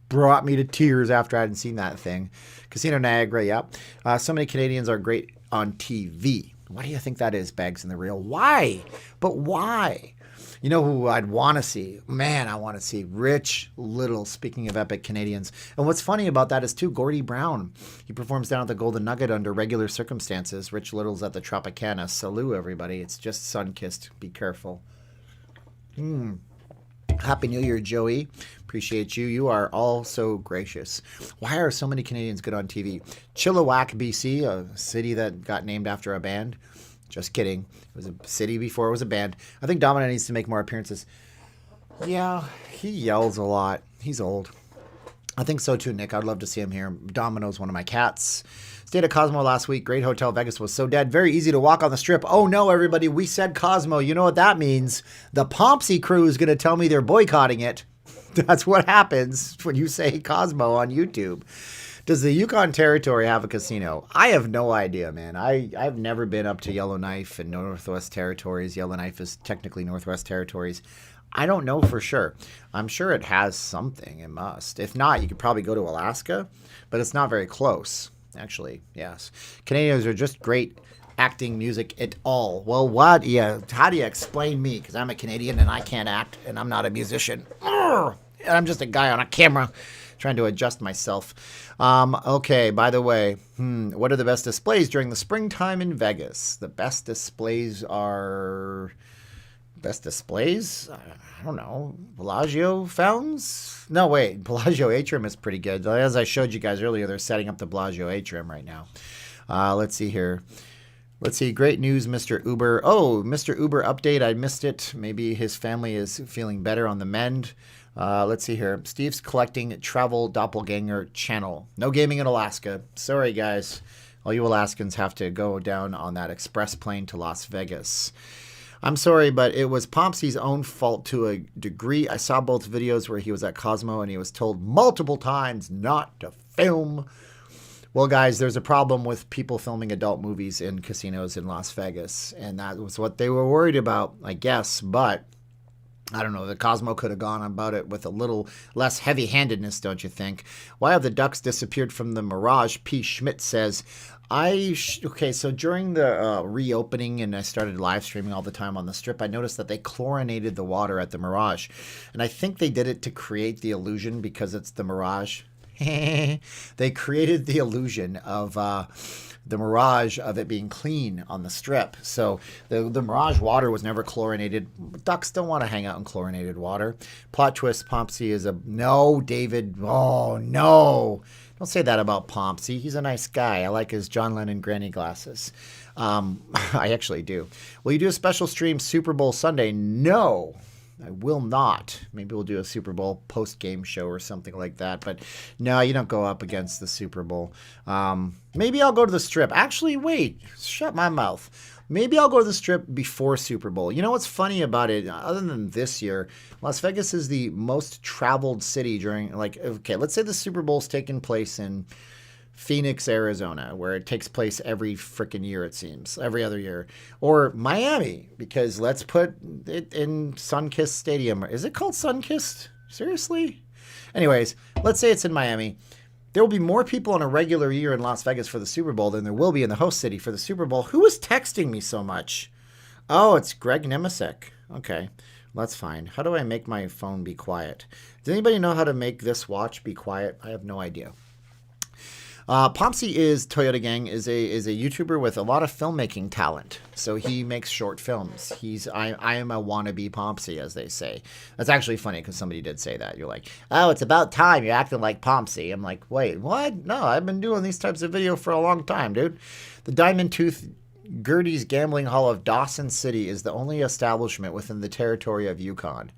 brought me to tears after I hadn't seen that thing. Casino Niagara, yep. So many Canadians are great on TV. Why do you think that is, Bags in the Reel? Why? But why? You know who I'd want to see? Man, I want to see Rich Little, speaking of epic Canadians. And what's funny about that is, too, Gordie Brown. He performs down at the Golden Nugget under regular circumstances. Rich Little's at the Tropicana. Salute, everybody. It's just sun-kissed. Be careful. Happy New Year, Joey. Appreciate you. You are all so gracious. Why are so many Canadians good on TV? Chilliwack, BC, a city that got named after a band. Just kidding. It was a city before it was a band. I think Domino needs to make more appearances. Yeah, he yells a lot. He's old. I think so too, Nick. I'd love to see him here. Domino's one of my cats. Stayed at Cosmo last week. Great hotel. Vegas was so dead. Very easy to walk on the strip. Oh no, everybody. We said Cosmo. You know what that means. The Pompsy crew is going to tell me they're boycotting it. That's what happens when you say Cosmo on YouTube. Does the Yukon Territory have a casino? I have no idea, man. I've never been up to Yellowknife and Northwest Territories. Yellowknife is technically Northwest Territories. I don't know for sure. I'm sure it has something. It must. If not, you could probably go to Alaska, but it's not very close, actually. Yes. Canadians are just great acting, music, it all. Well, what? Yeah. How do you explain me? Because I'm a Canadian and I can't act and I'm not a musician. And I'm just a guy on a camera trying to adjust myself. Okay, by the way, what are the best displays during the springtime in Vegas? The best displays are... Best displays? I don't know. Bellagio fountains? No, wait. Bellagio Atrium is pretty good. As I showed you guys earlier, they're setting up the Bellagio Atrium right now. Let's see here. Let's see. Great news, Mr. Uber. Oh, Mr. Uber update. I missed it. Maybe his family is feeling better on the mend. Let's see here. Steve's collecting travel doppelganger channel. No gaming in Alaska. Sorry, guys. All you Alaskans have to go down on that express plane to Las Vegas. I'm sorry, but it was Pompsy's own fault to a degree. I saw both videos where he was at Cosmo and he was told multiple times not to film. Well, guys, there's a problem with people filming adult movies in casinos in Las Vegas, and that was what they were worried about, I guess. But I don't know, the Cosmo could have gone about it with a little less heavy-handedness, don't you think? Why have the ducks disappeared from the Mirage? P. Schmidt says, okay, so during the reopening and I started live streaming all the time on the strip, I noticed that they chlorinated the water at the Mirage. And I think they did it to create the illusion because it's the Mirage. They created the illusion of the Mirage of it being clean on the strip. So the Mirage water was never chlorinated. Ducks don't want to hang out in chlorinated water. Plot twist, Pompsy is a... No, David. Oh, no. Don't say that about Pompsy. He's a nice guy. I like his John Lennon granny glasses. I actually do. Will you do a special stream Super Bowl Sunday? No, I will not. Maybe we'll do a Super Bowl post-game show or something like that. But no, you don't go up against the Super Bowl. Maybe I'll go to the Strip. Actually, wait. Shut my mouth. Maybe I'll go to the Strip before Super Bowl. You know what's funny about it? Other than this year, Las Vegas is the most traveled city during, like, okay, let's say the Super Bowl's taking place in Phoenix, Arizona, where it takes place every freaking year, it seems, every other year. Or Miami, because let's put it in Sunkist Stadium. Is it called Sunkist? Seriously? Anyways, let's say it's in Miami. There will be more people in a regular year in Las Vegas for the Super Bowl than there will be in the host city for the Super Bowl. Who is texting me so much? Oh, it's Greg Nemisek. Okay, that's fine. How do I make my phone be quiet? Does anybody know how to make this watch be quiet? I have no idea. Pomsey is Toyota Gang is a YouTuber with a lot of filmmaking talent. So he makes short films. I am a wannabe Pomsey, as they say. That's actually funny because somebody did say that. You're like, oh, it's about time you're acting like Pomsey. I'm like, wait, what? No, I've been doing these types of video for a long time, dude. The Diamond Tooth Gertie's Gambling Hall of Dawson City is the only establishment within the territory of Yukon.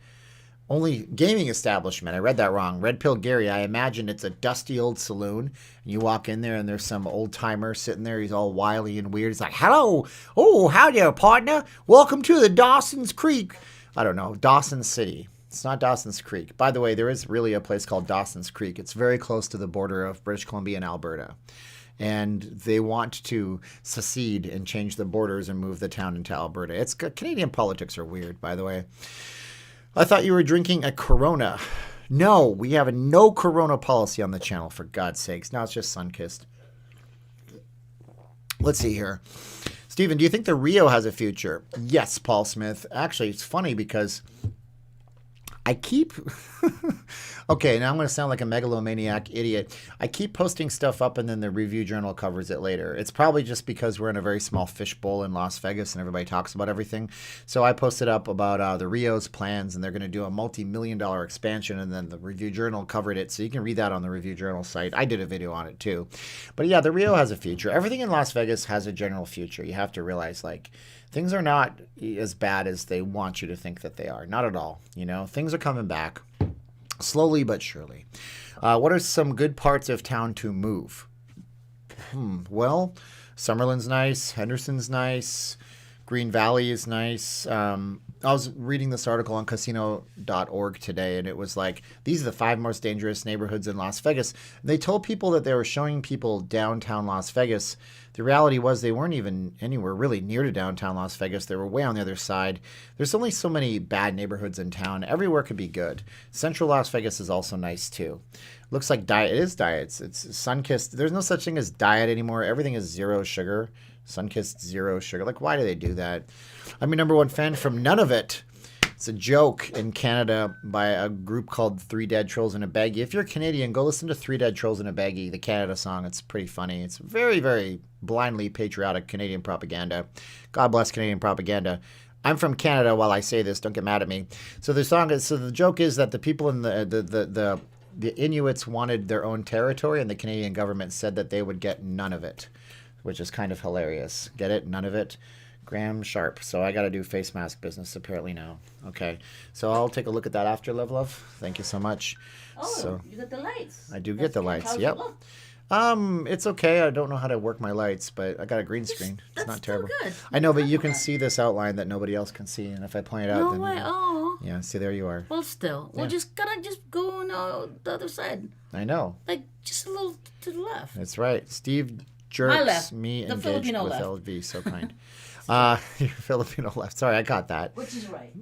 Only gaming establishment. I read that wrong. Red Pill Gary. I imagine it's a dusty old saloon. And you walk in there and there's some old timer sitting there. He's all wily and weird. He's like, hello. Oh, howdy, partner. Welcome to the Dawson's Creek. I don't know. Dawson City. It's not Dawson's Creek. By the way, there is really a place called Dawson's Creek. It's very close to the border of British Columbia and Alberta. And they want to secede and change the borders and move the town into Alberta. It's Canadian politics are weird, by the way. I thought you were drinking a Corona. No, we have a no Corona policy on the channel, for God's sakes. Now it's just Sunkist. Let's see here. Steven, do you think the Rio has a future? Yes, Paul Smith. Actually, it's funny because I keep... Okay, now I'm going to sound like a megalomaniac idiot. I keep posting stuff up and then the review journal covers it later. It's probably just because we're in a very small fishbowl in Las Vegas and everybody talks about everything. So I posted up about the Rio's plans and they're going to do a multi-million-dollar expansion and then the review journal covered it. So you can read that on the review journal site. I did a video on it too. But yeah, the Rio has a future. Everything in Las Vegas has a general future. You have to realize, like, things are not as bad as they want you to think that they are. Not at all. You know, things are coming back. Slowly but surely. What are some good parts of town to move? Well, Summerlin's nice. Henderson's nice. Green Valley is nice. I was reading this article on casino.org today, and it was like, these are the 5 most dangerous neighborhoods in Las Vegas. And they told people that they were showing people downtown Las Vegas. The reality was they weren't even anywhere really near to downtown Las Vegas. They were way on the other side. There's only so many bad neighborhoods in town. Everywhere could be good. Central Las Vegas is also nice too. Looks like diet. It is diets. It's Sunkist. There's no such thing as diet anymore. Everything is 0 sugar. Sunkist 0 sugar. Like, why do they do that? I'm your #1 fan from None of It. It's a joke in Canada by a group called 3 Dead Trolls in a Baggie. If you're Canadian, go listen to 3 Dead Trolls in a Baggie, the Canada song. It's pretty funny. It's very, very blindly patriotic Canadian propaganda. God bless Canadian propaganda. I'm from Canada while I say this. Don't get mad at me. So the joke is that the people in the Inuits wanted their own territory, and the Canadian government said that they would get none of it, which is kind of hilarious. Get it? None of it. Graham Sharp. So I got to do face mask business apparently now. Okay. So I'll take a look at that after, Love. Thank you so much. Oh, so, you got the lights. I do get the lights. Yep. It's okay. I don't know how to work my lights, but I got a green screen. It's not terrible. Good. I know, but you can see this outline that nobody else can see, and if I point it out, then way. Oh. Yeah. See, there you are. Well, still, we're just gotta go on the other side. I know. Like just a little to the left. That's right. Steve My jerks left. me The engaged Filipino with left. LV. So kind. Your Filipino left. Sorry, I got that. Which is right.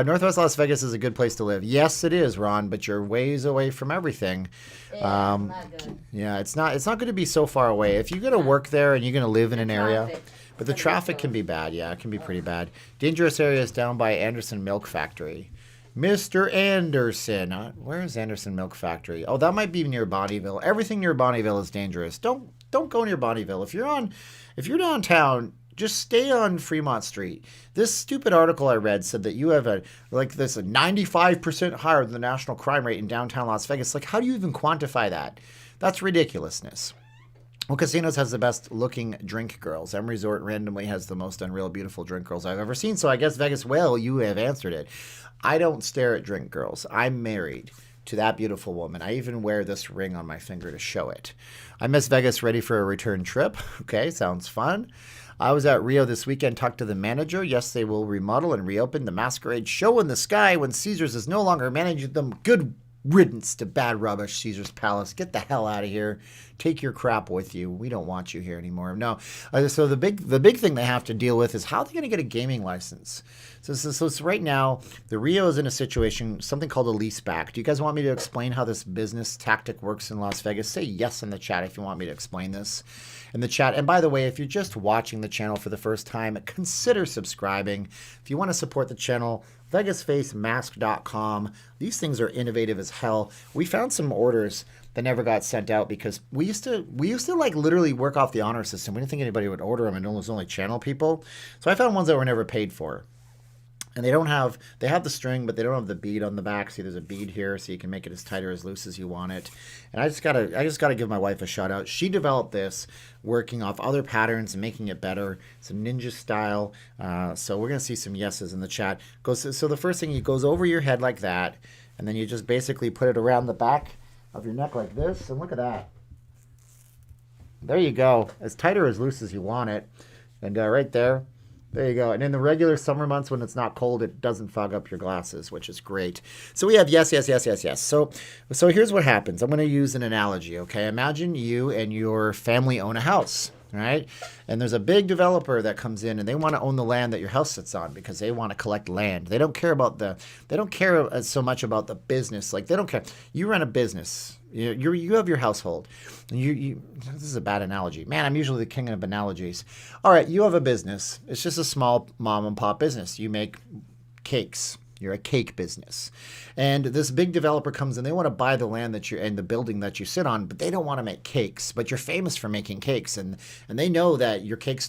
Northwest Las Vegas is a good place to live. Yes, it is, Ron, but you're ways away from everything. Yeah, not good. Yeah, it's not going to be so far away. If you're going to work there and you're going to live in an area, Traffic. but the traffic can be bad. Yeah, it can be pretty bad. Dangerous areas down by Anderson Milk Factory. Mr. Anderson. Where is Anderson Milk Factory? Oh, that might be near Bonnyville. Everything near Bonnyville is dangerous. Don't go near Bonnyville. If you're downtown, just stay on Fremont Street. This stupid article I read said that you have a 95% higher than the national crime rate in downtown Las Vegas. Like, how do you even quantify that? That's ridiculousness. Well, Casinos has the best looking drink girls. M Resort randomly has the most unreal beautiful drink girls I've ever seen. So I guess Vegas, well, you have answered it. I don't stare at drink girls. I'm married to that beautiful woman. I even wear this ring on my finger to show it. I miss Vegas, ready for a return trip. Okay, sounds fun. I was at Rio this weekend, talked to the manager. Yes, they will remodel and reopen the Masquerade show in the sky when Caesars is no longer managing them. Good Riddance to bad rubbish, Caesar's Palace. Get the hell out of here. Take your crap with you. We don't want you here anymore. No. So the big thing they have to deal with is how they're going to get a gaming license. So right now, the Rio is in a situation, something called a lease back. Do you guys want me to explain how this business tactic works in Las Vegas? Say yes in the chat if you want me to explain this in the chat. And by the way, if you're just watching the channel for the first time, consider subscribing. If you want to support the channel, VegasFaceMask.com. These things are innovative as hell. We found some orders that never got sent out because we used to like literally work off the honor system. We didn't think anybody would order them, and it was only channel people. So I found ones that were never paid for. And they have the string, but they don't have the bead on the back. See, there's a bead here, so you can make it as tight or as loose as you want it. And I just gotta give my wife a shout out. She developed this, working off other patterns and making it better. It's a ninja style. So we're gonna see some yeses in the chat. So the first thing, it goes over your head like that, and then you just basically put it around the back of your neck like this, and look at that. There you go, as tight or as loose as you want it, and right there. There you go. And in the regular summer months when it's not cold, it doesn't fog up your glasses, which is great. So we have yes, yes, yes, yes, yes. So here's what happens. I'm going to use an analogy, okay? Imagine you and your family own a house, right? And there's a big developer that comes in and they want to own the land that your house sits on because they want to collect land. They don't care so much about the business. Like, they don't care. You run a business. You have your household. And this is a bad analogy. Man, I'm usually the king of analogies. All right, you have a business. It's just a small mom and pop business. You make cakes. You're a cake business. And this big developer comes in. They want to buy the land and the building that you sit on, but they don't want to make cakes. But you're famous for making cakes, and they know that your cake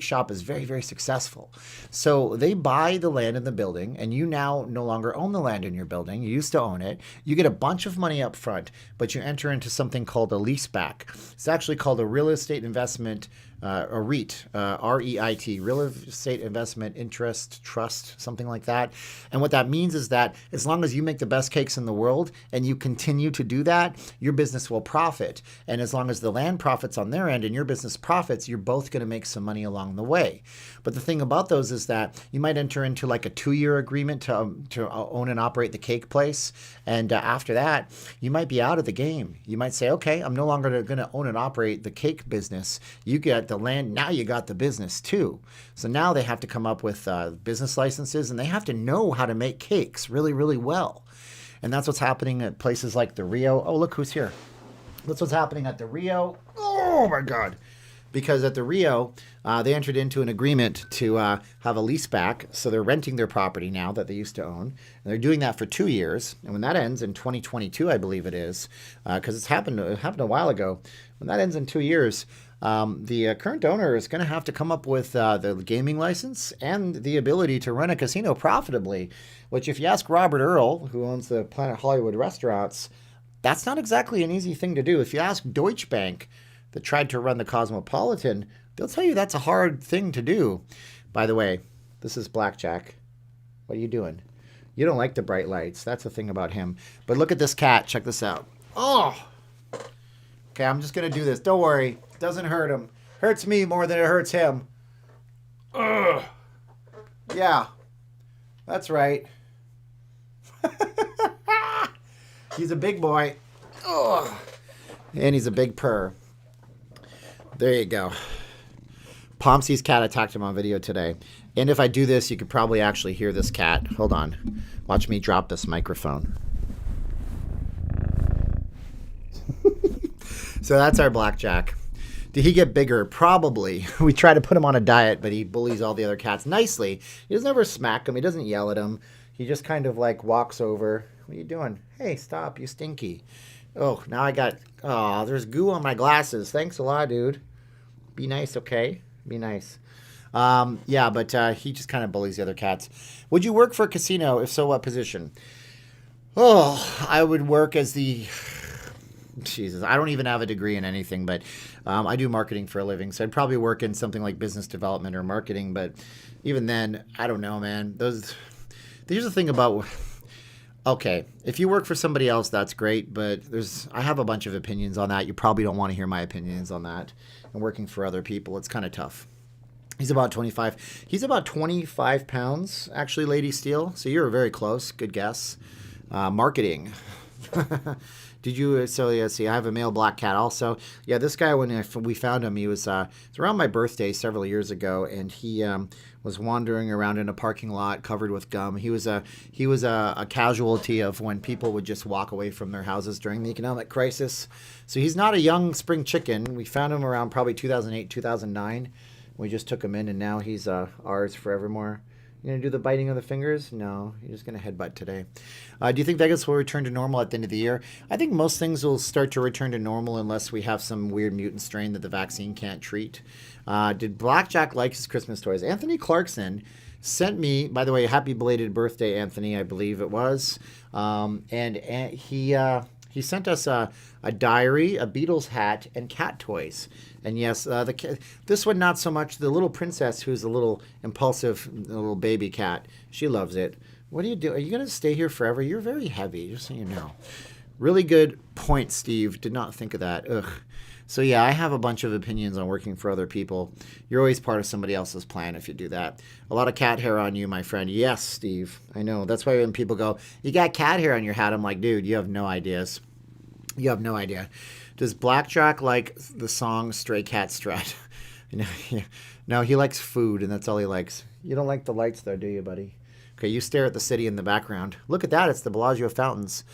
shop is very, very successful. So they buy the land in the building, and you now no longer own the land in your building. You used to own it. You get a bunch of money up front, but you enter into something called a leaseback. It's actually called a real estate investment, a REIT, R-E-I-T, Real Estate Investment Interest Trust, something like that. And what that means is that as long as you make the best cakes in the world and you continue to do that, your business will profit. And as long as the land profits on their end and your business profits, you're both going to make some money along the way. But the thing about those is that you might enter into like a 2-year agreement to own and operate the cake place. And after that, you might be out of the game. You might say, okay, I'm no longer going to own and operate the cake business. You get the land, now you got the business too. So now they have to come up with business licenses, and they have to know how to make cakes really, really well. And that's what's happening at places like the Rio. Oh, look who's here. That's what's happening at the Rio. Oh my God. Because at the Rio, they entered into an agreement to have a lease back. So they're renting their property now that they used to own. And they're doing that for 2 years. And when that ends in 2022, I believe it is, because it happened a while ago. When that ends in 2 years, the current owner is going to have to come up with the gaming license and the ability to run a casino profitably, which if you ask Robert Earl, who owns the Planet Hollywood restaurants, that's not exactly an easy thing to do. If you ask Deutsche Bank, that tried to run the Cosmopolitan, they'll tell you that's a hard thing to do. By the way, this is Blackjack. What are you doing? You don't like the bright lights. That's the thing about him. But look at this cat. Check this out. Oh! Okay, I'm just going to do this. Don't worry. It doesn't hurt him. Hurts me more than it hurts him. Ugh. Yeah. That's right. He's a big boy. Ugh. And he's a big purr. There you go. Pomsey's cat attacked him on video today. And if I do this, you could probably actually hear this cat. Hold on. Watch me drop this microphone. So that's our Blackjack. Did he get bigger? Probably. We try to put him on a diet, but he bullies all the other cats nicely. He doesn't ever smack them. He doesn't yell at them. He just kind of like walks over. What are you doing? Hey, stop, you stinky. Oh, now there's goo on my glasses. Thanks a lot, dude. Be nice, okay? Be nice. Yeah, but he just kind of bullies the other cats. Would you work for a casino? If so, what position? Oh, I would work as the... Jesus, I don't even have a degree in anything, but I do marketing for a living, so I'd probably work in something like business development or marketing, but even then, I don't know, man. Here's the thing about... Okay, if you work for somebody else, that's great, but I have a bunch of opinions on that. You probably don't want to hear my opinions on that. And working for other people, it's kind of tough. He's about 25. He's about 25 pounds, actually, Lady Steel. So you're very close. Good guess. Marketing. Did you? So yeah, see, I have a male black cat also. Yeah, this guy, when we found him, he was it's around my birthday several years ago, and he was wandering around in a parking lot covered with gum. He was a casualty of when people would just walk away from their houses during the economic crisis. So he's not a young spring chicken. We found him around probably 2008, 2009. We just took him in, and now he's ours forevermore. You gonna do the biting of the fingers? No, you're just gonna headbutt today. Do you think Vegas will return to normal at the end of the year? I think most things will start to return to normal unless we have some weird mutant strain that the vaccine can't treat. Did Blackjack like his Christmas toys? Anthony Clarkson sent me, by the way, happy belated birthday, Anthony, I believe it was. And he sent us a diary, a Beatles hat, and cat toys. And yes, this one not so much. The little princess, who's a little impulsive little baby cat, she loves it. What do you do? Are you going to stay here forever? You're very heavy, just so you know. Really good point, Steve. Did not think of that. Ugh. So yeah, I have a bunch of opinions on working for other people. You're always part of somebody else's plan if you do that. A lot of cat hair on you, my friend. Yes, Steve. I know. That's why when people go, you got cat hair on your hat, I'm like, dude, you have no ideas. You have no idea. Does Blackjack like the song Stray Cat Strut? No, he likes food, and that's all he likes. You don't like the lights, though, do you, buddy? Okay, you stare at the city in the background. Look at that. It's the Bellagio fountains.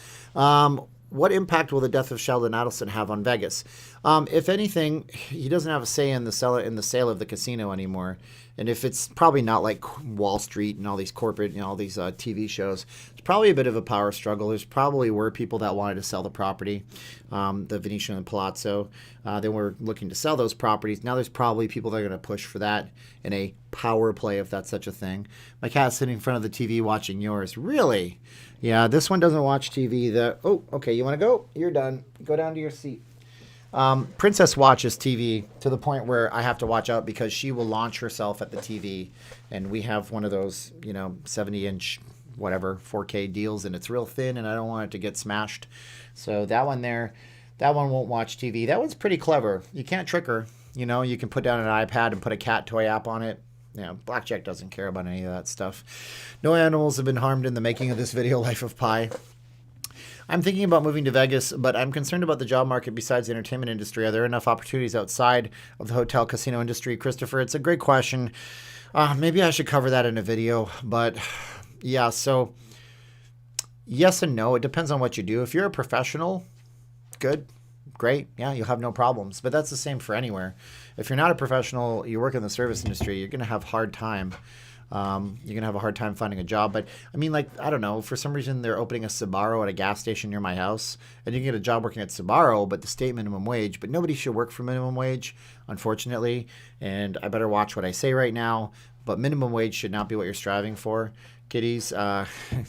What impact will the death of Sheldon Adelson have on Vegas? If anything, he doesn't have a say in the sale of the casino anymore. And if it's probably not like Wall Street and all these corporate, all these TV shows, it's probably a bit of a power struggle. There's probably were people that wanted to sell the property, the Venetian and Palazzo. They were looking to sell those properties. Now there's probably people that are going to push for that in a power play, if that's such a thing. My cat's sitting in front of the TV watching yours. Really? Yeah, this one doesn't watch TV. Oh, okay, you want to go? You're done. Go down to your seat. Princess watches TV to the point where I have to watch out because she will launch herself at the TV, and we have one of those, 70-inch, whatever, 4K deals, and it's real thin, and I don't want it to get smashed. So that one won't watch TV. That one's pretty clever. You can't trick her. You can put down an iPad and put a cat toy app on it. Blackjack doesn't care about any of that stuff. No animals have been harmed in the making of this video, Life of Pi. I'm thinking about moving to Vegas, but I'm concerned about the job market besides the entertainment industry. Are there enough opportunities outside of the hotel casino industry? Christopher, it's a great question. Maybe I should cover that in a video, but yeah, so yes and no. It depends on what you do. If you're a professional, good, great. Yeah, you'll have no problems, but that's the same for anywhere. If you're not a professional, you work in the service industry, you're going to have a hard time. You're going to have a hard time finding a job. But I mean, I don't know, for some reason they're opening a Sbarro at a gas station near my house, and you can get a job working at Sbarro, but the state minimum wage. But nobody should work for minimum wage, unfortunately. And I better watch what I say right now. But minimum wage should not be what you're striving for. Kiddies,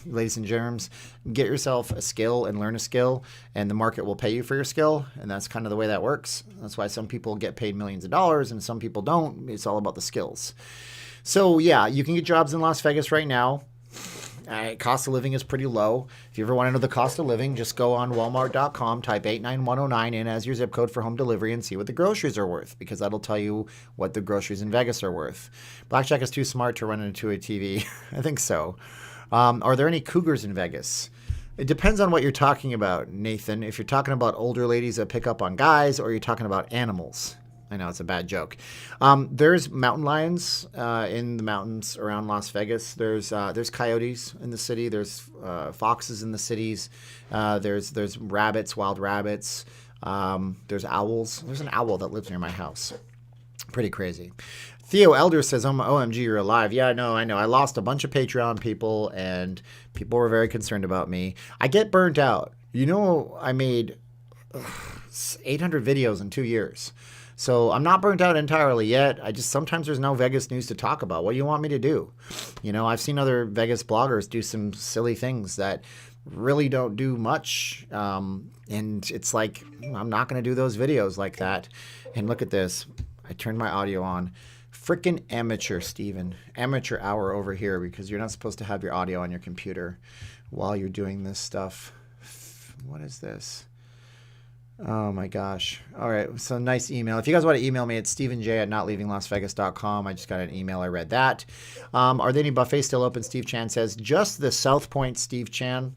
ladies and germs, get yourself a skill and learn a skill, and the market will pay you for your skill. And that's kind of the way that works. That's why some people get paid millions of dollars and some people don't. It's all about the skills. So, yeah, you can get jobs in Las Vegas right now. Cost of living is pretty low. If you ever want to know the cost of living, just go on walmart.com, type 89109 in as your zip code for home delivery and see what the groceries are worth, because that'll tell you what the groceries in Vegas are worth. Blackjack is too smart to run into a TV. I think so. Are there any Cougars in Vegas? It depends on what you're talking about, Nathan. If you're talking about older ladies that pick up on guys, or you're talking about animals. I know it's a bad joke. There's mountain lions in the mountains around Las Vegas. There's coyotes in the city. There's foxes in the cities. There's rabbits, wild rabbits. There's owls. There's an owl that lives near my house. Pretty crazy. Theo Elder says, OMG, you're alive. Yeah, I know. I lost a bunch of Patreon people, and people were very concerned about me. I get burnt out. I made 800 videos in 2 years. So I'm not burnt out entirely yet. Sometimes there's no Vegas news to talk about. What do you want me to do? I've seen other Vegas bloggers do some silly things that really don't do much. And it's like, I'm not going to do those videos like that. And look at this. I turned my audio on. Frickin' amateur, Steven. Amateur hour over here, because you're not supposed to have your audio on your computer while you're doing this stuff. What is this? Oh my gosh. All right. So nice email. If you guys want to email me, it's stevenj@notleavinglasvegas.com. I just got an email. I read that. Are there any buffets still open? Steve Chan says, just the South Point, Steve Chan.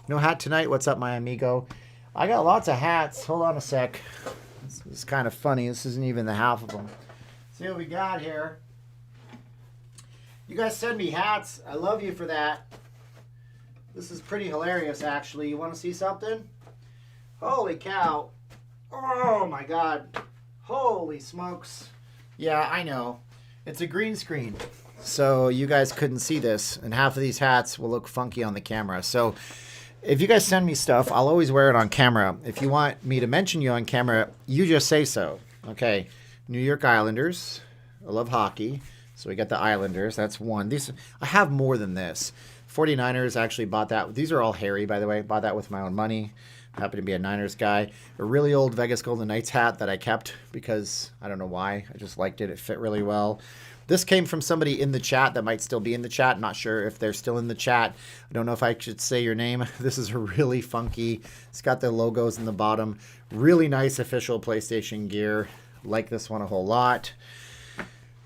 No hat tonight. What's up, my amigo? I got lots of hats. Hold on a sec. This is kind of funny. This isn't even the half of them. See what we got here. You guys send me hats. I love you for that. This is pretty hilarious, actually. You want to see something? Holy cow. Oh, my God. Holy smokes. Yeah, I know. It's a green screen. So you guys couldn't see this. And half of these hats will look funky on the camera. So if you guys send me stuff, I'll always wear it on camera. If you want me to mention you on camera, you just say so. Okay. New York Islanders. I love hockey. So we got the Islanders. That's one. These I have more than this. 49ers actually bought that. These are all hairy, by the way. Bought that with my own money. Happen to be a Niners guy. A really old Vegas Golden Knights hat that I kept because I don't know why. I just liked it. It fit really well. This came from somebody in the chat that might still be in the chat. Not sure if they're still in the chat. I don't know if I should say your name. This is a really funky. It's got the logos in the bottom. Really nice official PlayStation gear. Like this one a whole lot.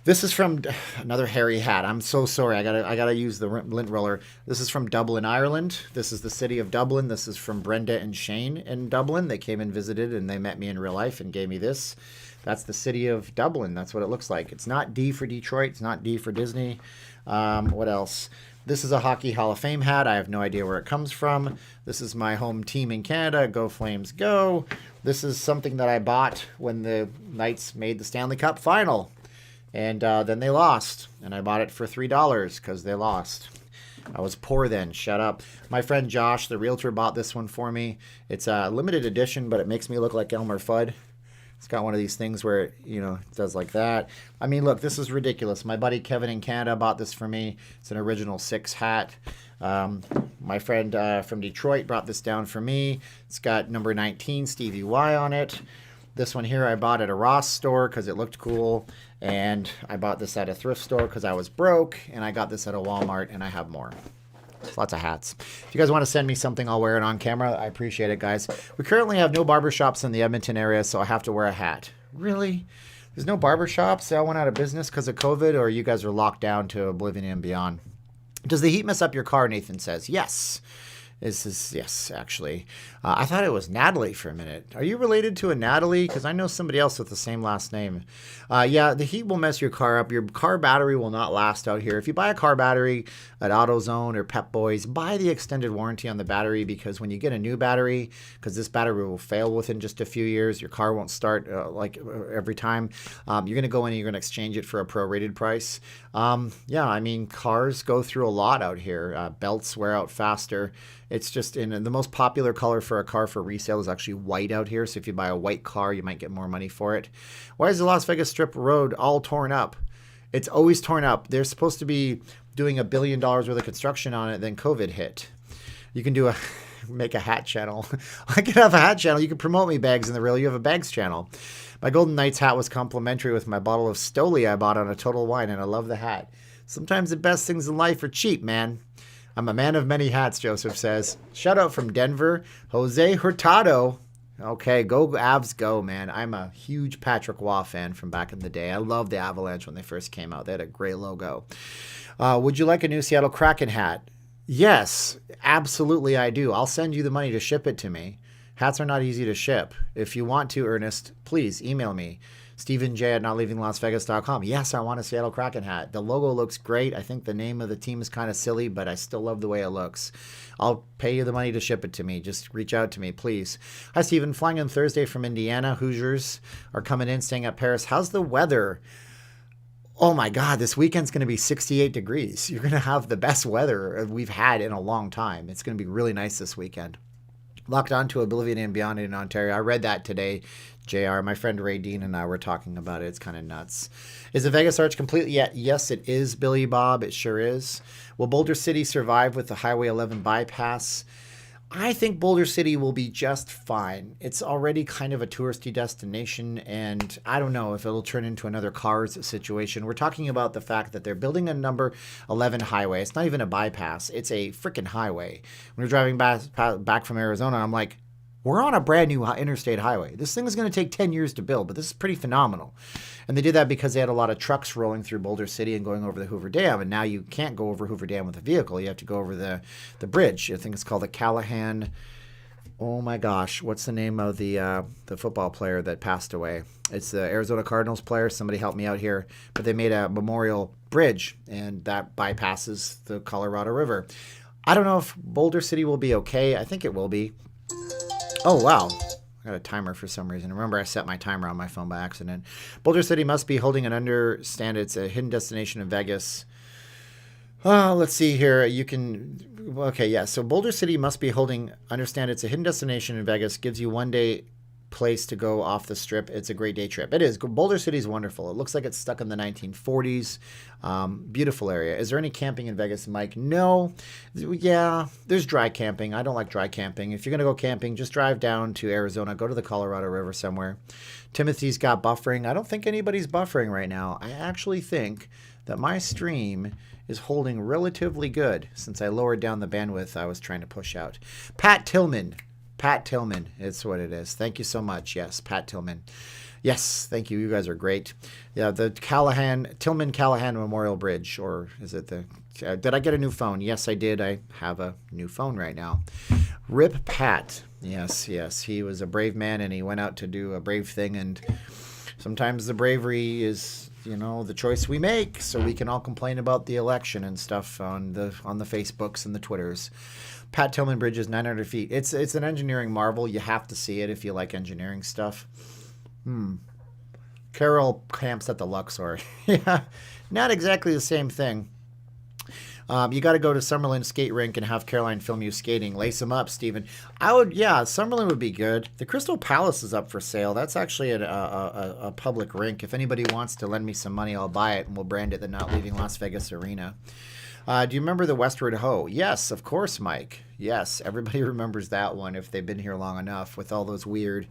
This is from another hairy hat. I'm so sorry. I gotta use the lint roller. This is from Dublin, Ireland. This is the city of Dublin. This is from Brenda and Shane in Dublin. They came and visited, and they met me in real life and gave me this. That's the city of Dublin. That's what it looks like. It's not D for Detroit. It's not D for Disney. What else? This is a Hockey Hall of Fame hat. I have no idea where it comes from. This is my home team in Canada. Go Flames, go. This is something that I bought when the Knights made the Stanley Cup final. And then they lost, and I bought it for $3 because they lost. I was poor then. Shut up. My friend Josh, the realtor, bought this one for me. It's a limited edition, but it makes me look like Elmer Fudd. It's got one of these things where it, it does like that. I mean, look, this is ridiculous. My buddy Kevin in Canada bought this for me. It's an original 6 hat. My friend from Detroit brought this down for me. It's got number 19, Stevie Y on it. This one here I bought at a Ross store because it looked cool. And I bought this at a thrift store because I was broke. And I got this at a Walmart, and I have more. Lots of hats. If you guys want to send me something, I'll wear it on camera. I appreciate it, guys. We currently have no barbershops in the Edmonton area, so I have to wear a hat. Really? There's no barbershops? They all went out of business because of COVID, or you guys are locked down to oblivion and beyond? Does the heat mess up your car? Nathan says. Yes. Yes, actually. I thought it was Natalie for a minute. Are you related to a Natalie? Because I know somebody else with the same last name. Yeah, the heat will mess your car up. Your car battery will not last out here. If you buy a car battery at AutoZone or Pep Boys, buy the extended warranty on the battery, because when you get a new battery, because this battery will fail within just a few years, your car won't start every time. You're going to go in and you're going to exchange it for a prorated price. Yeah, I mean, cars go through a lot out here. Belts wear out faster. It's just the most popular color for a car for resale is actually white out here. So if you buy a white car, you might get more money for it. Why is the Las Vegas Strip Road all torn up? It's always torn up. They're supposed to be doing $1 billion worth of construction on it. Then COVID hit. You can make a hat channel. I could have a hat channel. You can promote me, Bags in the Real. You have a Bags channel. My Golden Knights hat was complimentary with my bottle of Stoli I bought on a Total Wine, and I love the hat. Sometimes the best things in life are cheap, man. I'm a man of many hats, Joseph says. Shout out from Denver, Jose Hurtado. Okay, go Avs, go, man. I'm a huge Patrick Waugh fan from back in the day. I loved the Avalanche when they first came out. They had a great logo. Would you like a new Seattle Kraken hat? Yes, absolutely I do. I'll send you the money to ship it to me. Hats are not easy to ship. If you want to, Ernest, please email me. stevenj@notleavinglasvegas.com. Yes, I want a Seattle Kraken hat. The logo looks great. I think the name of the team is kind of silly, but I still love the way it looks. I'll pay you the money to ship it to me. Just reach out to me, please. Hi, Steven. Flying in Thursday from Indiana. Hoosiers are coming in, staying at Paris. How's the weather? Oh my God, this weekend's going to be 68 degrees. You're going to have the best weather we've had in a long time. It's going to be really nice this weekend. Locked on to Oblivion and Beyond in Ontario. I read that today, JR. My friend Ray Dean and I were talking about it. It's kind of nuts. Is the Vegas Arch complete yet? Yes, it is, Billy Bob. It sure is. Will Boulder City survive with the Highway 11 bypass? I think Boulder City will be just fine. It's already kind of a touristy destination, and I don't know if it'll turn into another Cars situation. We're talking about the fact that they're building a number 11 highway. It's not even a bypass. It's a freaking highway. When we're driving back from Arizona, I'm like, We're on a brand new interstate highway. This thing is going to take 10 years to build, but this is pretty phenomenal. And they did that because they had a lot of trucks rolling through Boulder City and going over the Hoover Dam. And now you can't go over Hoover Dam with a vehicle. You have to go over the bridge. I think it's called the Callahan. Oh my gosh, what's the name of the football player that passed away? It's the Arizona Cardinals player. Somebody help me out here. But they made a memorial bridge, and that bypasses the Colorado River. I don't know if Boulder City will be okay. I think it will be. Oh, wow. I got a timer for some reason. Remember, I set my timer on my phone by accident. Boulder City must be holding an understand it's a hidden destination in Vegas. Let's see here. You can... Okay, yeah. So Boulder City must be holding... Understand it's a hidden destination in Vegas. Gives you one day place to go off the strip. It's a great day trip. It is. Boulder City is wonderful. It looks like it's stuck in the 1940s. Beautiful area. Is there any camping in Vegas, Mike? No. Yeah, there's dry camping. I don't like dry camping. If you're going to go camping, just drive down to Arizona. Go to the Colorado River somewhere. Timothy's got buffering. I don't think anybody's buffering right now. I actually think that my stream is holding relatively good since I lowered down the bandwidth I was trying to push out. Pat Tillman. Pat Tillman, it's what it is. Thank you so much. Yes, Pat Tillman. Yes, thank you. You guys are great. Yeah, the Tillman-Callahan Memorial Bridge, or is it the... did I get a new phone? Yes, I did. I have a new phone right now. Rip Pat. Yes, he was a brave man, and he went out to do a brave thing, and sometimes the bravery is... the choice we make, so we can all complain about the election and stuff on the Facebooks and the Twitters. Pat Tillman Bridge is 900 feet. It's an engineering marvel. You have to see it if you like engineering stuff. Carol camps at the Luxor. Yeah, not exactly the same thing. You got to go to Summerlin skate rink and have Caroline film you skating. Lace them up, Steven. Summerlin would be good. The Crystal Palace is up for sale. That's actually a public rink. If anybody wants to lend me some money, I'll buy it and we'll brand it the Not Leaving Las Vegas Arena. Do you remember the Westward Ho? Yes, of course, Mike. Yes, everybody remembers that one if they've been here long enough with all those weird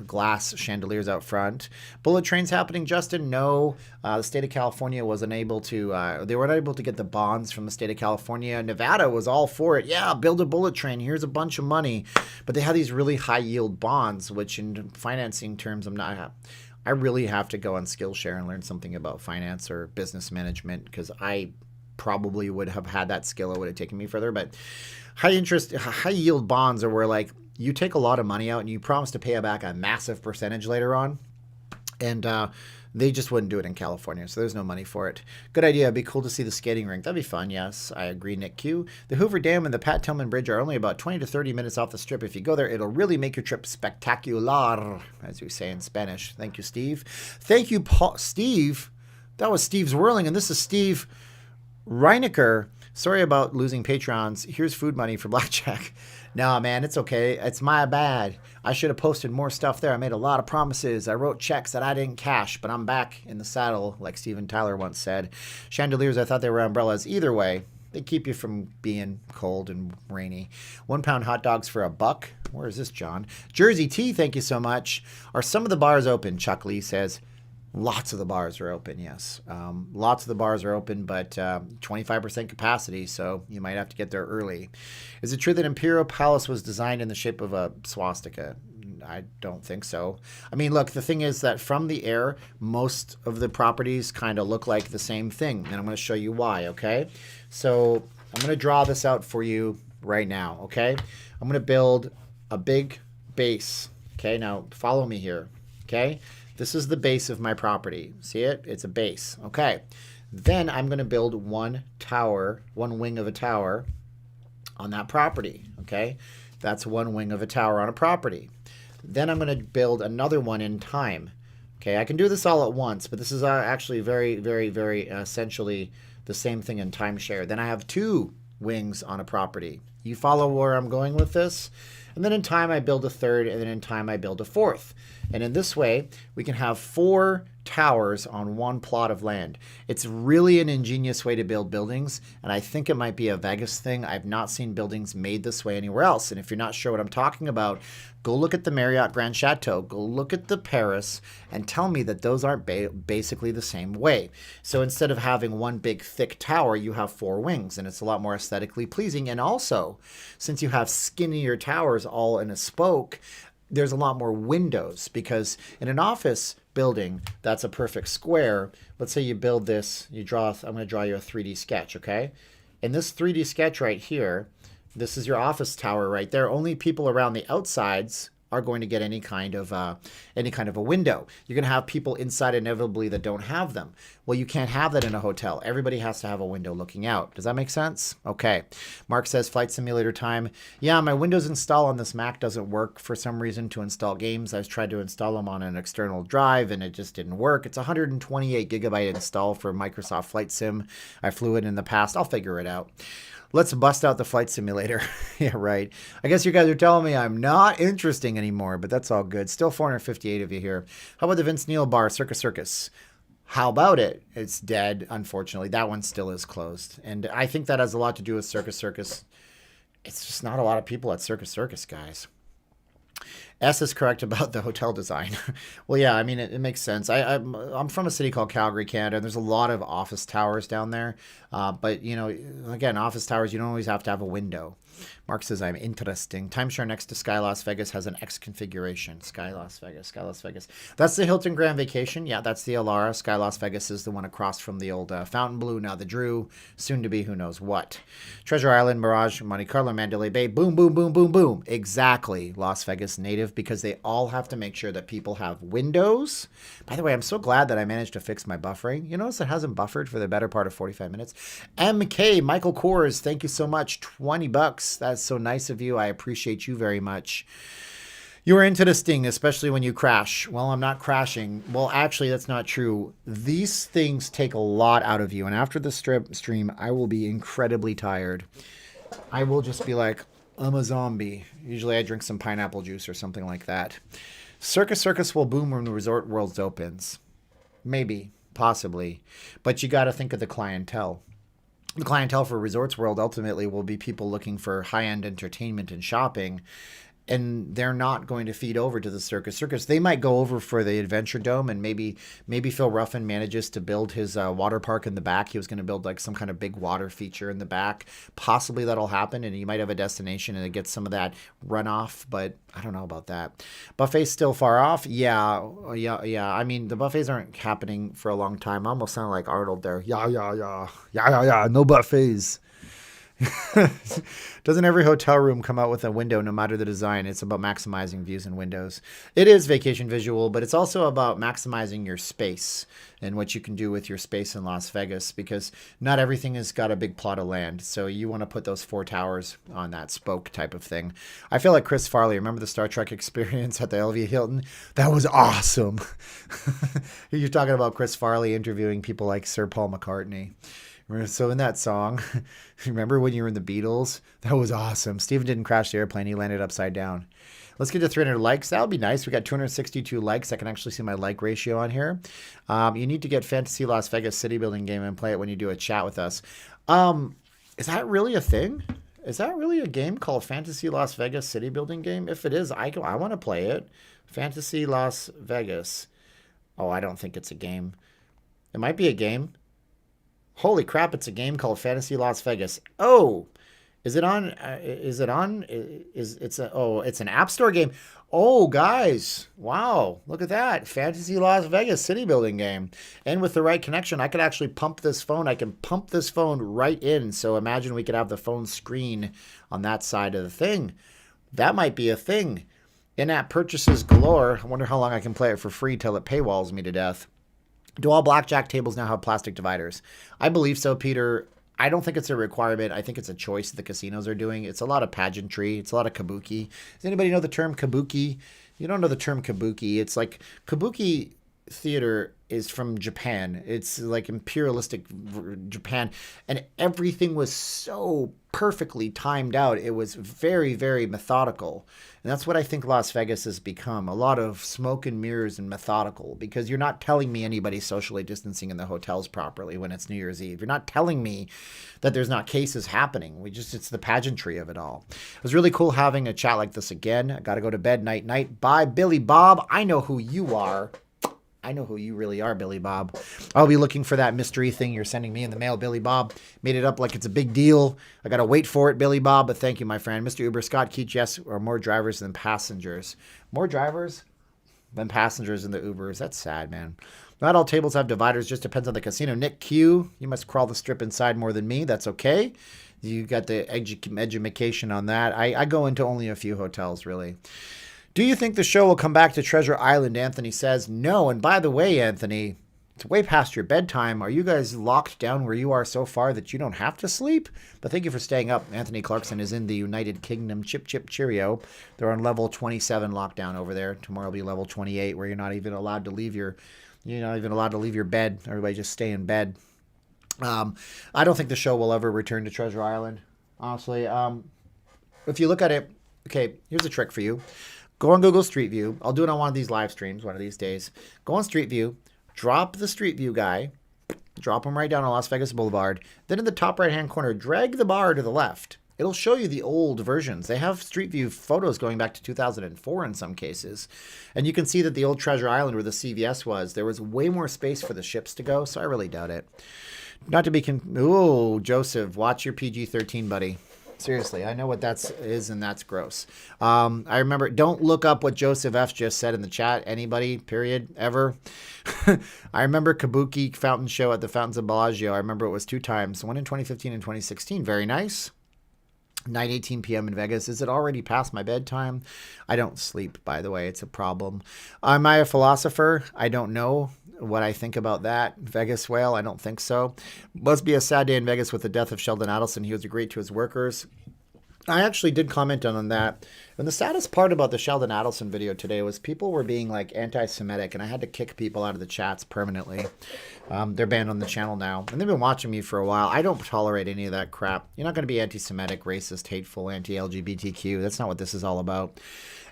glass chandeliers out front. Bullet trains happening, Justin? No. The state of California was unable to, they were unable to get the bonds from the state of California. Nevada was all for it. Yeah, build a bullet train. Here's a bunch of money. But they have these really high yield bonds, which in financing terms, I really have to go on Skillshare and learn something about finance or business management because I probably would have had that skill. It would have taken me further. But high yield bonds are where like you take a lot of money out and you promise to pay back a massive percentage later on. And they just wouldn't do it in California, so there's no money for it. Good idea. It'd be cool to see the skating rink. That'd be fun, yes. I agree, Nick Q. The Hoover Dam and the Pat Tillman Bridge are only about 20 to 30 minutes off the strip. If you go there, it'll really make your trip spectacular, as we say in Spanish. Thank you, Steve. Thank you, Paul. Steve. That was Steve Zwirling, and this is Steve Reinecker. Sorry about losing Patrons. Here's food money for Blackjack. No, man, it's okay. It's my bad. I should have posted more stuff there. I made a lot of promises. I wrote checks that I didn't cash, but I'm back in the saddle, like Steven Tyler once said. Chandeliers, I thought they were umbrellas. Either way, they keep you from being cold and rainy. 1 pound hot dogs for $1. Where is this, John? Jersey Tea, thank you so much. Are some of the bars open? Chuck Lee says. Lots of the bars are open, yes. Lots of the bars are open, but 25% capacity, so you might have to get there early. Is it true that Imperial Palace was designed in the shape of a swastika? I don't think so. I mean, look, the thing is that from the air, most of the properties kind of look like the same thing, and I'm going to show you why, okay? So I'm going to draw this out for you right now, okay? I'm going to build a big base, okay? Now, follow me here, okay? This is the base of my property. See it? It's a base. Okay. Then I'm going to build one wing of a tower on that property. Okay. That's one wing of a tower on a property. Then I'm going to build another one in time. Okay. I can do this all at once, but this is actually very, very, very essentially the same thing in timeshare. Then I have 2 wings on a property. You follow where I'm going with this? And then in time I build a third, and then in time I build a fourth. And in this way, we can have 4 towers on one plot of land. It's really an ingenious way to build buildings, and I think it might be a Vegas thing. I've not seen buildings made this way anywhere else, and if you're not sure what I'm talking about, go look at the Marriott Grand Chateau, go look at the Paris, and tell me that those aren't basically the same way. So instead of having one big thick tower, you have 4 wings, and it's a lot more aesthetically pleasing. And also, since you have skinnier towers all in a spoke, there's a lot more windows, because in an office building that's a perfect square, let's say you build this, I'm going to draw you a 3D sketch, okay? In this 3D sketch right here, this is your office tower right there. Only people around the outsides are going to get any kind of a window. You're going to have people inside inevitably that don't have them. Well, you can't have that in a hotel. Everybody has to have a window looking out. Does that make sense? Okay. Mark says, Flight Simulator time. Yeah, my Windows install on this Mac doesn't work for some reason to install games. I've tried to install them on an external drive and it just didn't work. It's 128 gigabyte install for Microsoft Flight Sim. I flew it in the past. I'll figure it out. Let's bust out the Flight Simulator. Yeah, right. I guess you guys are telling me I'm not interesting anymore, but that's all good. Still 458 of you here. How about the Vince Neil bar, Circus? How about it? It's dead, unfortunately. That one still is closed. And I think that has a lot to do with Circus. It's just not a lot of people at Circus, guys. S is correct about the hotel design. Well, yeah, I mean, it makes sense. I'm from a city called Calgary, Canada, and there's a lot of office towers down there. But, you know, again, office towers, you don't always have to have a window. Mark says, I'm interesting. Timeshare next to Sky Las Vegas has an X configuration. Sky Las Vegas. That's the Hilton Grand Vacation. Yeah, that's the Alara. Sky Las Vegas is the one across from the old Fontainebleau, now the Drew, soon to be who knows what. Treasure Island, Mirage, Monte Carlo, Mandalay Bay. Boom, boom, boom, boom, boom. Exactly. Las Vegas native, because they all have to make sure that people have windows. By the way, I'm so glad that I managed to fix my buffering. You notice it hasn't buffered for the better part of 45 minutes. MK, Michael Kors, thank you so much. $20. That's so nice of you. I appreciate you very much. You're interesting, especially when you crash. Well, I'm not crashing. Well, actually, that's not true. These things take a lot out of you. And after the stream, I will be incredibly tired. I will just be like, I'm a zombie. Usually I drink some pineapple juice or something like that. Circus will boom when the Resort World opens. Maybe, possibly. But you got to think of the clientele. The clientele for Resorts World ultimately will be people looking for high-end entertainment and shopping, and they're not going to feed over to the Circus. They might go over for the Adventure Dome, and maybe Phil Ruffin manages to build his water park in the back. He was going to build like some kind of big water feature in the back. Possibly that'll happen, and you might have a destination and it gets some of that runoff, but I don't know about that. Buffet's still far off? Yeah. I mean, the buffets aren't happening for a long time. I almost sound like Arnold there. Yeah. No buffets. Doesn't every hotel room come out with a window no matter the design? It's about maximizing views and windows. It is vacation visual, but it's also about maximizing your space and what you can do with your space in Las Vegas, because not everything has got a big plot of land. So you want to put those 4 towers on that spoke type of thing. I feel like Chris Farley. Remember the Star Trek experience at the LV Hilton? That was awesome. You're talking about Chris Farley interviewing people like Sir Paul McCartney. So in that song, remember when you were in the Beatles? That was awesome. Steven didn't crash the airplane. He landed upside down. Let's get to 300 likes. That would be nice. We got 262 likes. I can actually see my like ratio on here. You need to get Fantasy Las Vegas City Building game and play it when you do a chat with us. Is that really a thing? Is that really a game called Fantasy Las Vegas City Building game? If it is, I want to play it. Fantasy Las Vegas. Oh, I don't think it's a game. It might be a game. Holy crap, it's a game called Fantasy Las Vegas. Oh, it's an App Store game. Oh, guys. Wow. Look at that. Fantasy Las Vegas city building game. And with the right connection, I could actually pump this phone. I can pump this phone right in. So imagine we could have the phone screen on that side of the thing. That might be a thing. In-app purchases galore. I wonder how long I can play it for free till it paywalls me to death. Do all blackjack tables now have plastic dividers? I believe so, Peter. I don't think it's a requirement. I think it's a choice the casinos are doing. It's a lot of pageantry. It's a lot of kabuki. Does anybody know the term kabuki? You don't know the term kabuki. It's like kabuki theater is from Japan. It's like imperialistic Japan, and everything was so perfectly timed out. It was very, very methodical. And that's what I think Las Vegas has become. A lot of smoke and mirrors and methodical, because you're not telling me anybody's socially distancing in the hotels properly when it's New Year's Eve. You're not telling me that there's not cases happening. It's the pageantry of it all. It was really cool having a chat like this again. I got to go to bed night. Bye, Billy Bob. I know who you are. I know who you really are, Billy Bob. I'll be looking for that mystery thing you're sending me in the mail, Billy Bob. Made it up like it's a big deal. I got to wait for it, Billy Bob, but thank you, my friend. Mr. Uber, Scott Keach, yes, or more drivers than passengers. More drivers than passengers in the Ubers. That's sad, man. Not all tables have dividers, just depends on the casino. Nick Q, you must crawl the strip inside more than me. That's okay. You got the education on that. I go into only a few hotels, really. Do you think the show will come back to Treasure Island? Anthony says no. And by the way, Anthony, it's way past your bedtime. Are you guys locked down where you are so far that you don't have to sleep? But thank you for staying up. Anthony Clarkson is in the United Kingdom. Chip, chip, cheerio. They're on level 27 lockdown over there. Tomorrow will be level 28, where you're not even allowed to leave your bed. Everybody just stay in bed. I don't think the show will ever return to Treasure Island, honestly. If you look at it, okay, here's a trick for you. Go on Google Street View. I'll do it on one of these live streams one of these days. Go on Street View, drop the Street View guy, drop him right down on Las Vegas Boulevard. Then in the top right-hand corner, drag the bar to the left. It'll show you the old versions. They have Street View photos going back to 2004 in some cases. And you can see that the old Treasure Island where the CVS was, there was way more space for the ships to go, so I really doubt it. Not to be ooh, Joseph, watch your PG-13, buddy. Seriously, I know what that is, and that's gross. I remember, don't look up what Joseph F. just said in the chat. Anybody, period, ever. I remember Kabuki Fountain Show at the Fountains of Bellagio. I remember it was 2 times, one in 2015 and 2016. Very nice. 9:18 p.m. in Vegas. Is it already past my bedtime? I don't sleep, by the way. It's a problem. Am I a philosopher? I don't know what I think about that. Vegas whale? I don't think so. Must be a sad day in Vegas with the death of Sheldon Adelson. He was great to his workers. I actually did comment on that. And the saddest part about the Sheldon Adelson video today was people were being like anti-Semitic, and I had to kick people out of the chats permanently. They're banned on the channel now, and they've been watching me for a while. I don't tolerate any of that crap. You're not going to be anti-Semitic, racist, hateful, anti-LGBTQ. That's not what this is all about.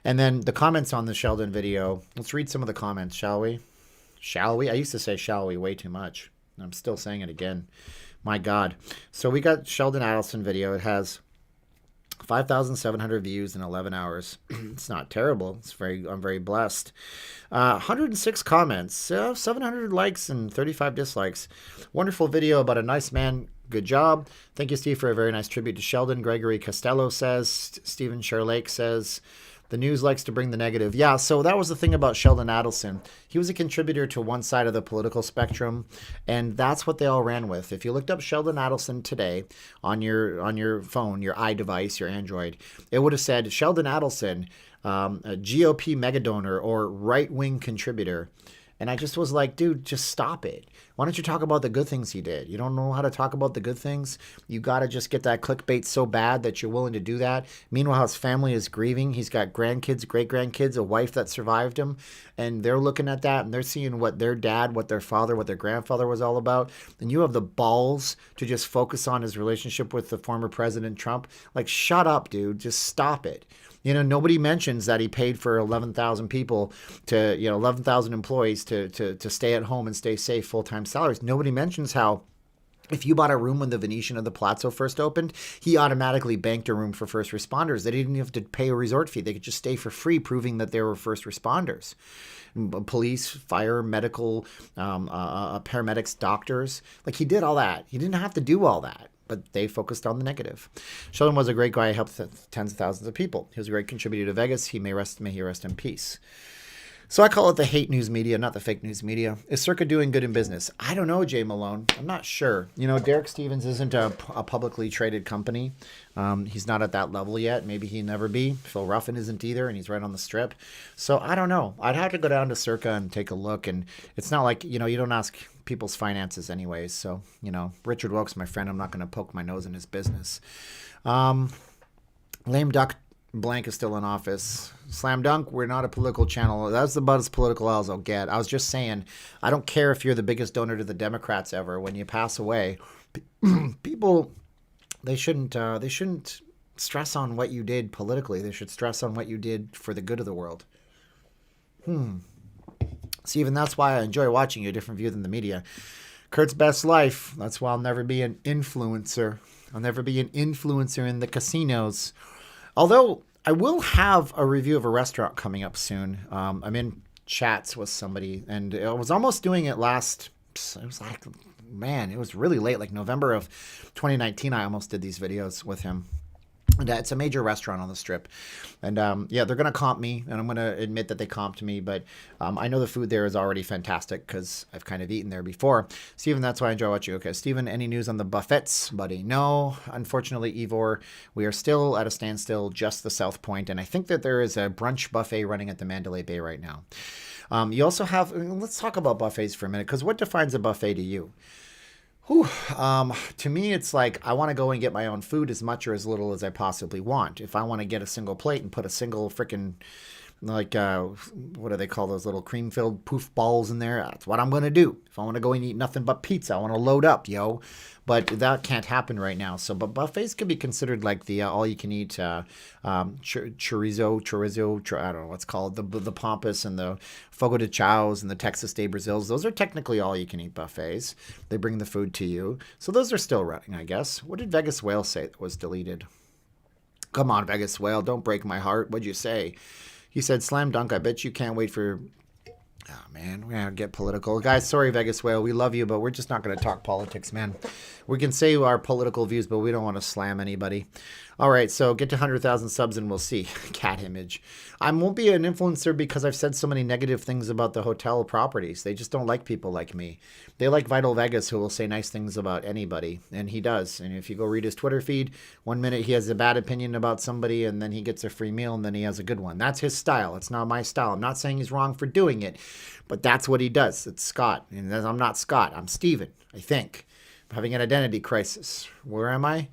And then the comments on the Sheldon video. Let's read some of the comments, shall we? Shall we? I used to say shall we way too much. I'm still saying it again. My God. So we got Sheldon Adelson video. It has 5,700 views in 11 hours. It's not terrible. I'm very blessed. 106 comments, 700 likes and 35 dislikes. Wonderful video about a nice man. Good job. Thank you, Steve, for a very nice tribute to Sheldon. Gregory Costello says, Stephen Sherlake says, the news likes to bring the negative. Yeah, so that was the thing about Sheldon Adelson. He was a contributor to one side of the political spectrum, and that's what they all ran with. If you looked up Sheldon Adelson today on your phone, your iDevice, your Android, it would have said Sheldon Adelson, a GOP megadonor or right-wing contributor. And I just was like, dude, just stop it. Why don't you talk about the good things he did? You don't know how to talk about the good things? You got to just get that clickbait so bad that you're willing to do that. Meanwhile, his family is grieving. He's got grandkids, great-grandkids, a wife that survived him. And they're looking at that, and they're seeing what their dad, what their father, what their grandfather was all about. And you have the balls to just focus on his relationship with the former President Trump. Like, shut up, dude. Just stop it. You know, nobody mentions that he paid for 11,000 people to, 11,000 employees to stay at home and stay safe, full-time salaries. Nobody mentions how if you bought a room when the Venetian of the Palazzo first opened, he automatically banked a room for first responders. They didn't have to pay a resort fee. They could just stay for free, proving that they were first responders. Police, fire, medical, paramedics, doctors. Like, he did all that. He didn't have to do all that. But they focused on the negative. Sheldon was a great guy. He helped tens of thousands of people. He was a great contributor to Vegas. May he rest in peace. So I call it the hate news media, not the fake news media. Is Cirque doing good in business? I don't know, Jay Malone. I'm not sure. Derek Stevens isn't a publicly traded company. He's not at that level yet. Maybe he'll never be. Phil Ruffin isn't either, and he's right on the strip. So I don't know. I'd have to go down to Cirque and take a look. And it's not like, you don't ask people's finances anyways. So, Richard Wilkes, my friend, I'm not going to poke my nose in his business. Lame duck blank is still in office. Slam dunk, we're not a political channel. That's about as political as I'll get. I was just saying, I don't care if you're the biggest donor to the Democrats ever. When you pass away, people, they shouldn't stress on what you did politically. They should stress on what you did for the good of the world. Steven, that's why I enjoy watching you, a different view than the media. Kurt's best life. That's why I'll never be an influencer. I'll never be an influencer in the casinos. Although I will have a review of a restaurant coming up soon. I'm in chats with somebody, and I was almost doing it last. It was like, man, it was really late, like November of 2019. I almost did these videos with him. And it's a major restaurant on the Strip. And yeah, they're going to comp me, and I'm going to admit that they comped me. But I know the food there is already fantastic because I've kind of eaten there before. Steven, that's why I enjoy watching you. Okay, Steven, any news on the buffets, buddy? No, unfortunately, Ivor, we are still at a standstill just the South Point. And I think that there is a brunch buffet running at the Mandalay Bay right now. You also have, let's talk about buffets for a minute, because what defines a buffet to you? To me, it's like I want to go and get my own food as much or as little as I possibly want. If I want to get a single plate and put a single freaking, like, what do they call those little cream-filled poof balls in there? That's what I'm going to do. If I want to go and eat nothing but pizza, I want to load up, yo. But that can't happen right now. So, but buffets can be considered like the all-you-can-eat chorizo, I don't know what's called, the Pampas and the Fogo de Chaos and the Texas de Brazils. Those are technically all-you-can-eat buffets. They bring the food to you. So those are still running, I guess. What did Vegas Whale say that was deleted? Come on, Vegas Whale, don't break my heart. What'd you say? He said, slam dunk, I bet you can't wait for... Oh, man, we're going to get political. Guys, sorry, Vegas Whale. We love you, but we're just not going to talk politics, man. We can say our political views, but we don't want to slam anybody. All right, so get to 100,000 subs and we'll see. Cat image. I won't be an influencer because I've said so many negative things about the hotel properties. They just don't like people like me. They like Vital Vegas, who will say nice things about anybody, and he does. And if you go read his Twitter feed, 1 minute he has a bad opinion about somebody, and then he gets a free meal, and then he has a good one. That's his style. It's not my style. I'm not saying he's wrong for doing it, but that's what he does. It's Scott. And I'm not Scott. I'm Steven, I think. I'm having an identity crisis. Where am I?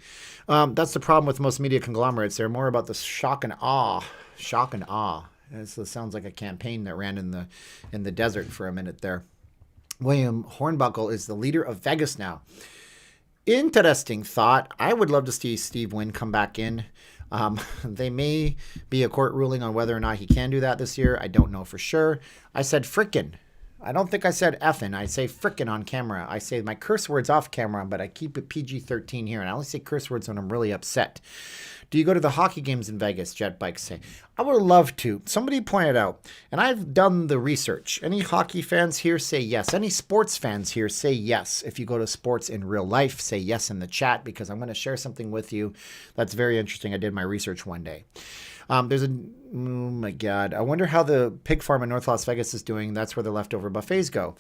That's the problem with most media conglomerates. They're more about the shock and awe. Shock and awe. This sounds like a campaign that ran in the desert for a minute there. William Hornbuckle is the leader of Vegas now. Interesting thought. I would love to see Steve Wynn come back in. They may be a court ruling on whether or not he can do that this year. I don't know for sure. I said frickin'. I don't think I said effing. I say frickin' on camera. I say my curse words off camera, but I keep it PG-13 here. And I only say curse words when I'm really upset. Do you go to the hockey games in Vegas? Jet Bikes say. I would love to. Somebody pointed out, and I've done the research. Any hockey fans here say yes. Any sports fans here say yes. If you go to sports in real life, say yes in the chat, because I'm going to share something with you that's very interesting. I did my research one day. There's a, oh my God, I wonder how the pig farm in North Las Vegas is doing. That's where the leftover buffets go.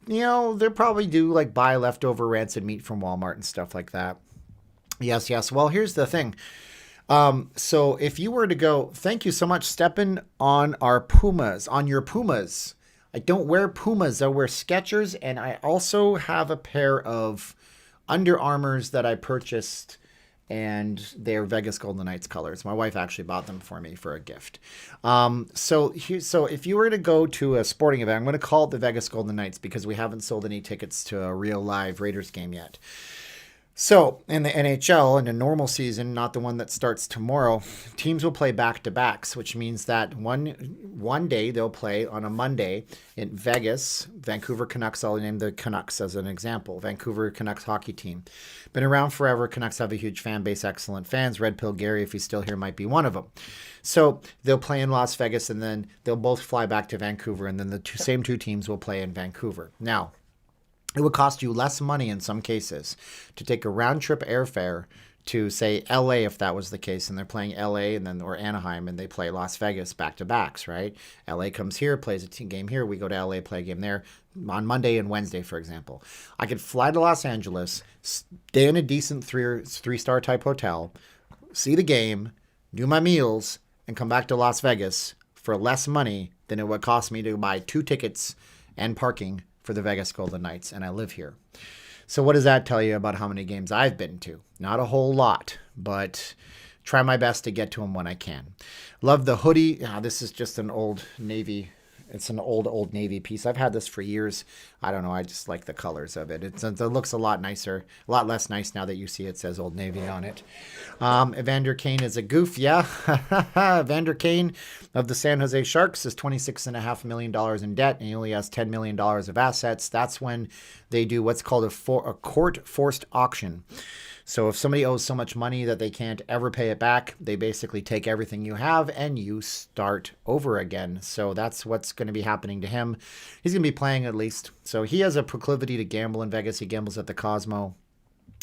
You know, they'll probably do like buy leftover rancid meat from Walmart and stuff like that. Yes, yes. Well, here's the thing. So if you were to go, thank you so much, stepping on our Pumas, on your Pumas. I don't wear Pumas. I wear Skechers, and I also have a pair of Under Armours that I purchased, and they're Vegas Golden Knights colors. My wife actually bought them for me for a gift. So if you were to go to a sporting event, I'm going to call it the Vegas Golden Knights because we haven't sold any tickets to a real live Raiders game yet. So in the NHL, in a normal season, not the one that starts tomorrow, teams will play back-to-backs, which means that one day they'll play on a Monday in Vegas. Vancouver Canucks, I'll name the Canucks as an example. Vancouver Canucks hockey team. Been around forever. Canucks have a huge fan base, excellent fans. Red Pill Gary, if he's still here, might be one of them. So they'll play in Las Vegas, and then they'll both fly back to Vancouver, and then the same two teams will play in Vancouver. Now, it would cost you less money in some cases to take a round-trip airfare to, say, LA, if that was the case, and they're playing LA and then or Anaheim, and they play Las Vegas back-to-backs, right? LA comes here, plays a team game here. We go to LA, play a game there on Monday and Wednesday, for example. I could fly to Los Angeles, stay in a decent three-star type hotel, see the game, do my meals, and come back to Las Vegas for less money than it would cost me to buy 2 tickets and parking for the Vegas Golden Knights, and I live here. So what does that tell you about how many games I've been to? Not a whole lot, but try my best to get to them when I can. Love the hoodie. This is just an old Navy. It's an old Navy piece. I've had this for years. I don't know. I just like the colors of it. It looks a lot nicer, a lot less nice now that you see it says Old Navy on it. Evander Kane is a goof. Yeah. Evander Kane of the San Jose Sharks is $26.5 million in debt, and he only has $10 million of assets. That's when they do what's called a court-forced auction. So if somebody owes so much money that they can't ever pay it back, they basically take everything you have and you start over again. So that's what's going to be happening to him. He's going to be playing at least. So he has a proclivity to gamble in Vegas. He gambles at the Cosmo.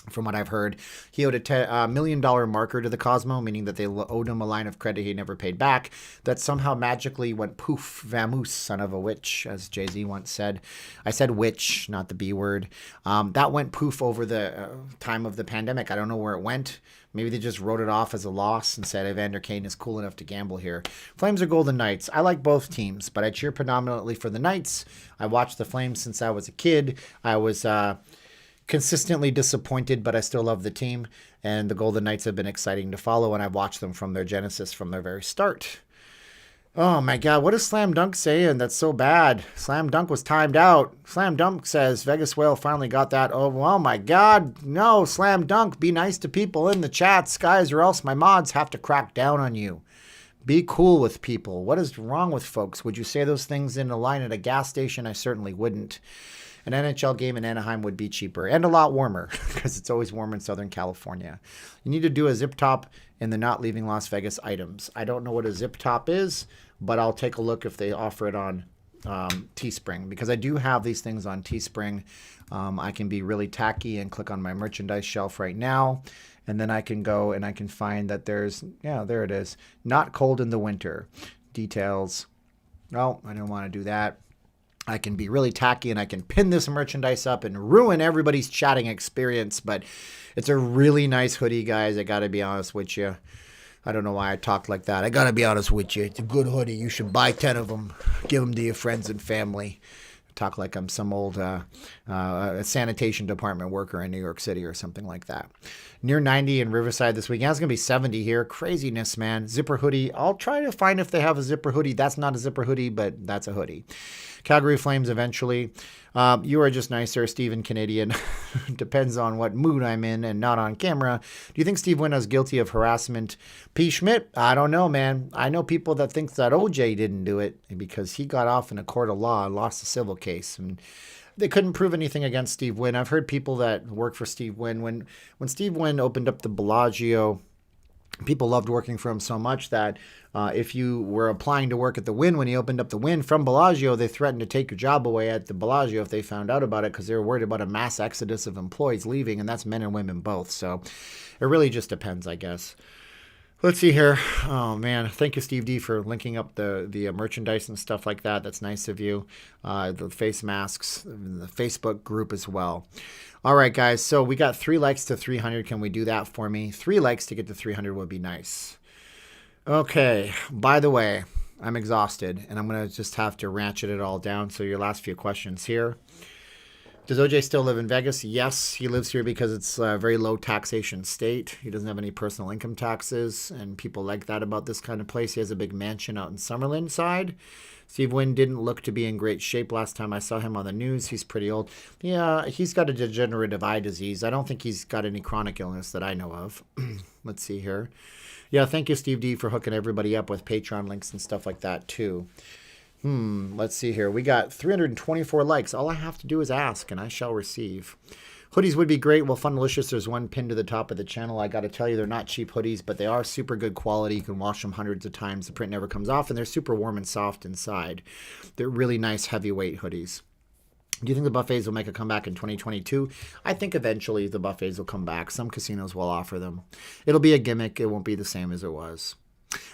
From what I've heard, he owed a $1 million marker to the Cosmo, meaning that they owed him a line of credit he never paid back. That somehow magically went poof, vamoose, son of a witch, as Jay-Z once said. I said witch, not the B word. That went poof over the time of the pandemic. I don't know where it went. Maybe they just wrote it off as a loss and said Evander Kane is cool enough to gamble here. Flames or Golden Knights. I like both teams, but I cheer predominantly for the Knights. I watched the Flames since I was a kid. I was consistently disappointed, but I still love the team. And the Golden Knights have been exciting to follow, and I've watched them from their genesis, from their very start. Oh my God, what is Slam Dunk saying? That's so bad. Slam Dunk was timed out. Slam Dunk says Vegas Whale finally got that. Oh my God. No, Slam Dunk, be nice to people in the chats, guys, or else my mods have to crack down on you. Be cool with people. What is wrong with folks? Would you say those things in a line at a gas station? I certainly wouldn't. An NHL game in Anaheim would be cheaper and a lot warmer because it's always warm in Southern California. You need to do a zip top in the Not Leaving Las Vegas items. I don't know what a zip top is, but I'll take a look if they offer it on Teespring, because I do have these things on Teespring. I can be really tacky and click on my merchandise shelf right now, and then I can go and I can find that there's, yeah, there it is. Not cold in the winter. Details. Oh, I don't want to do that. I can be really tacky and I can pin this merchandise up and ruin everybody's chatting experience, but it's a really nice hoodie, guys. I got to be honest with you. I don't know why I talked like that. I got to be honest with you. It's a good hoodie. You should buy 10 of them. Give them to your friends and family. Talk like I'm some old sanitation department worker in New York City or something like that. Near 90 in Riverside this weekend. It's going to be 70 here. Craziness, man. Zipper hoodie. I'll try to find if they have a zipper hoodie. That's not a zipper hoodie, but that's a hoodie. Calgary Flames eventually. You are just nicer, Steven Canadian. Depends on what mood I'm in and not on camera. Do you think Steve Wynn is guilty of harassment? P. Schmidt? I don't know, man. I know people that think that OJ didn't do it because he got off in a court of law and lost a civil case. And they couldn't prove anything against Steve Wynn. I've heard people that work for Steve Wynn. When Steve Wynn opened up the Bellagio, people loved working for him so much that if you were applying to work at the Wynn when he opened up the Wynn from Bellagio, they threatened to take your job away at the Bellagio if they found out about it because they were worried about a mass exodus of employees leaving, and that's men and women both. So it really just depends, I guess. Let's see here. Oh, man. Thank you, Steve D, for linking up the merchandise and stuff like that. That's nice of you. The face masks, the Facebook group as well. All right, guys. So we got 3 likes to 300. Can we do that for me? 3 likes to get to 300 would be nice. Okay. By the way, I'm exhausted, and I'm going to just have to ratchet it all down. So your last few questions here. Does OJ still live in Vegas? Yes, he lives here because it's a very low taxation state. He doesn't have any personal income taxes, and people like that about this kind of place. He has a big mansion out in Summerlin side. Steve Wynn didn't look to be in great shape last time I saw him on the news. He's pretty old. Yeah, he's got a degenerative eye disease. I don't think he's got any chronic illness that I know of. Let's see here. Yeah, thank you, Steve D, for hooking everybody up with Patreon links and stuff like that, too. Let's see here. We got 324 likes. All I have to do is ask, and I shall receive. Hoodies would be great. Well, Fundelicious, there's one pinned to the top of the channel. I got to tell you, they're not cheap hoodies, but they are super good quality. You can wash them hundreds of times. The print never comes off, and they're super warm and soft inside. They're really nice, heavyweight hoodies. Do you think the buffets will make a comeback in 2022? I think eventually the buffets will come back. Some casinos will offer them. It'll be a gimmick. It won't be the same as it was.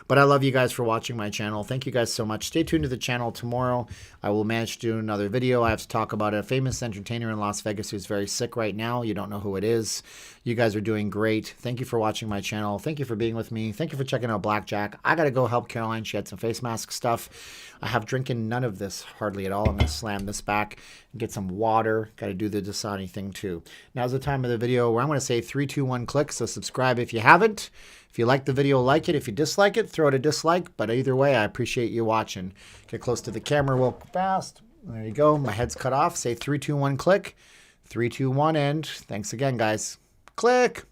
But I love you guys for watching my channel. Thank you guys so much. Stay tuned to the channel tomorrow. I will manage to do another video. I have to talk about a famous entertainer in Las Vegas who's very sick right now. You don't know who it is. You guys are doing great. Thank you for watching my channel. Thank you for being with me. Thank you for checking out Blackjack. I got to go help Caroline. She had some face mask stuff. I have drinking none of this hardly at all. I'm going to slam this back and get some water. Got to do the Dasani thing too. Now's the time of the video where I'm going to say 3, 2, 1, click. So subscribe if you haven't. If you like the video, like it. If you dislike it, throw it a dislike. But either way, I appreciate you watching. Get close to the camera real fast. There you go. My head's cut off. Say 3, 2, 1, click. 3, 2, 1, and thanks again, guys. Click.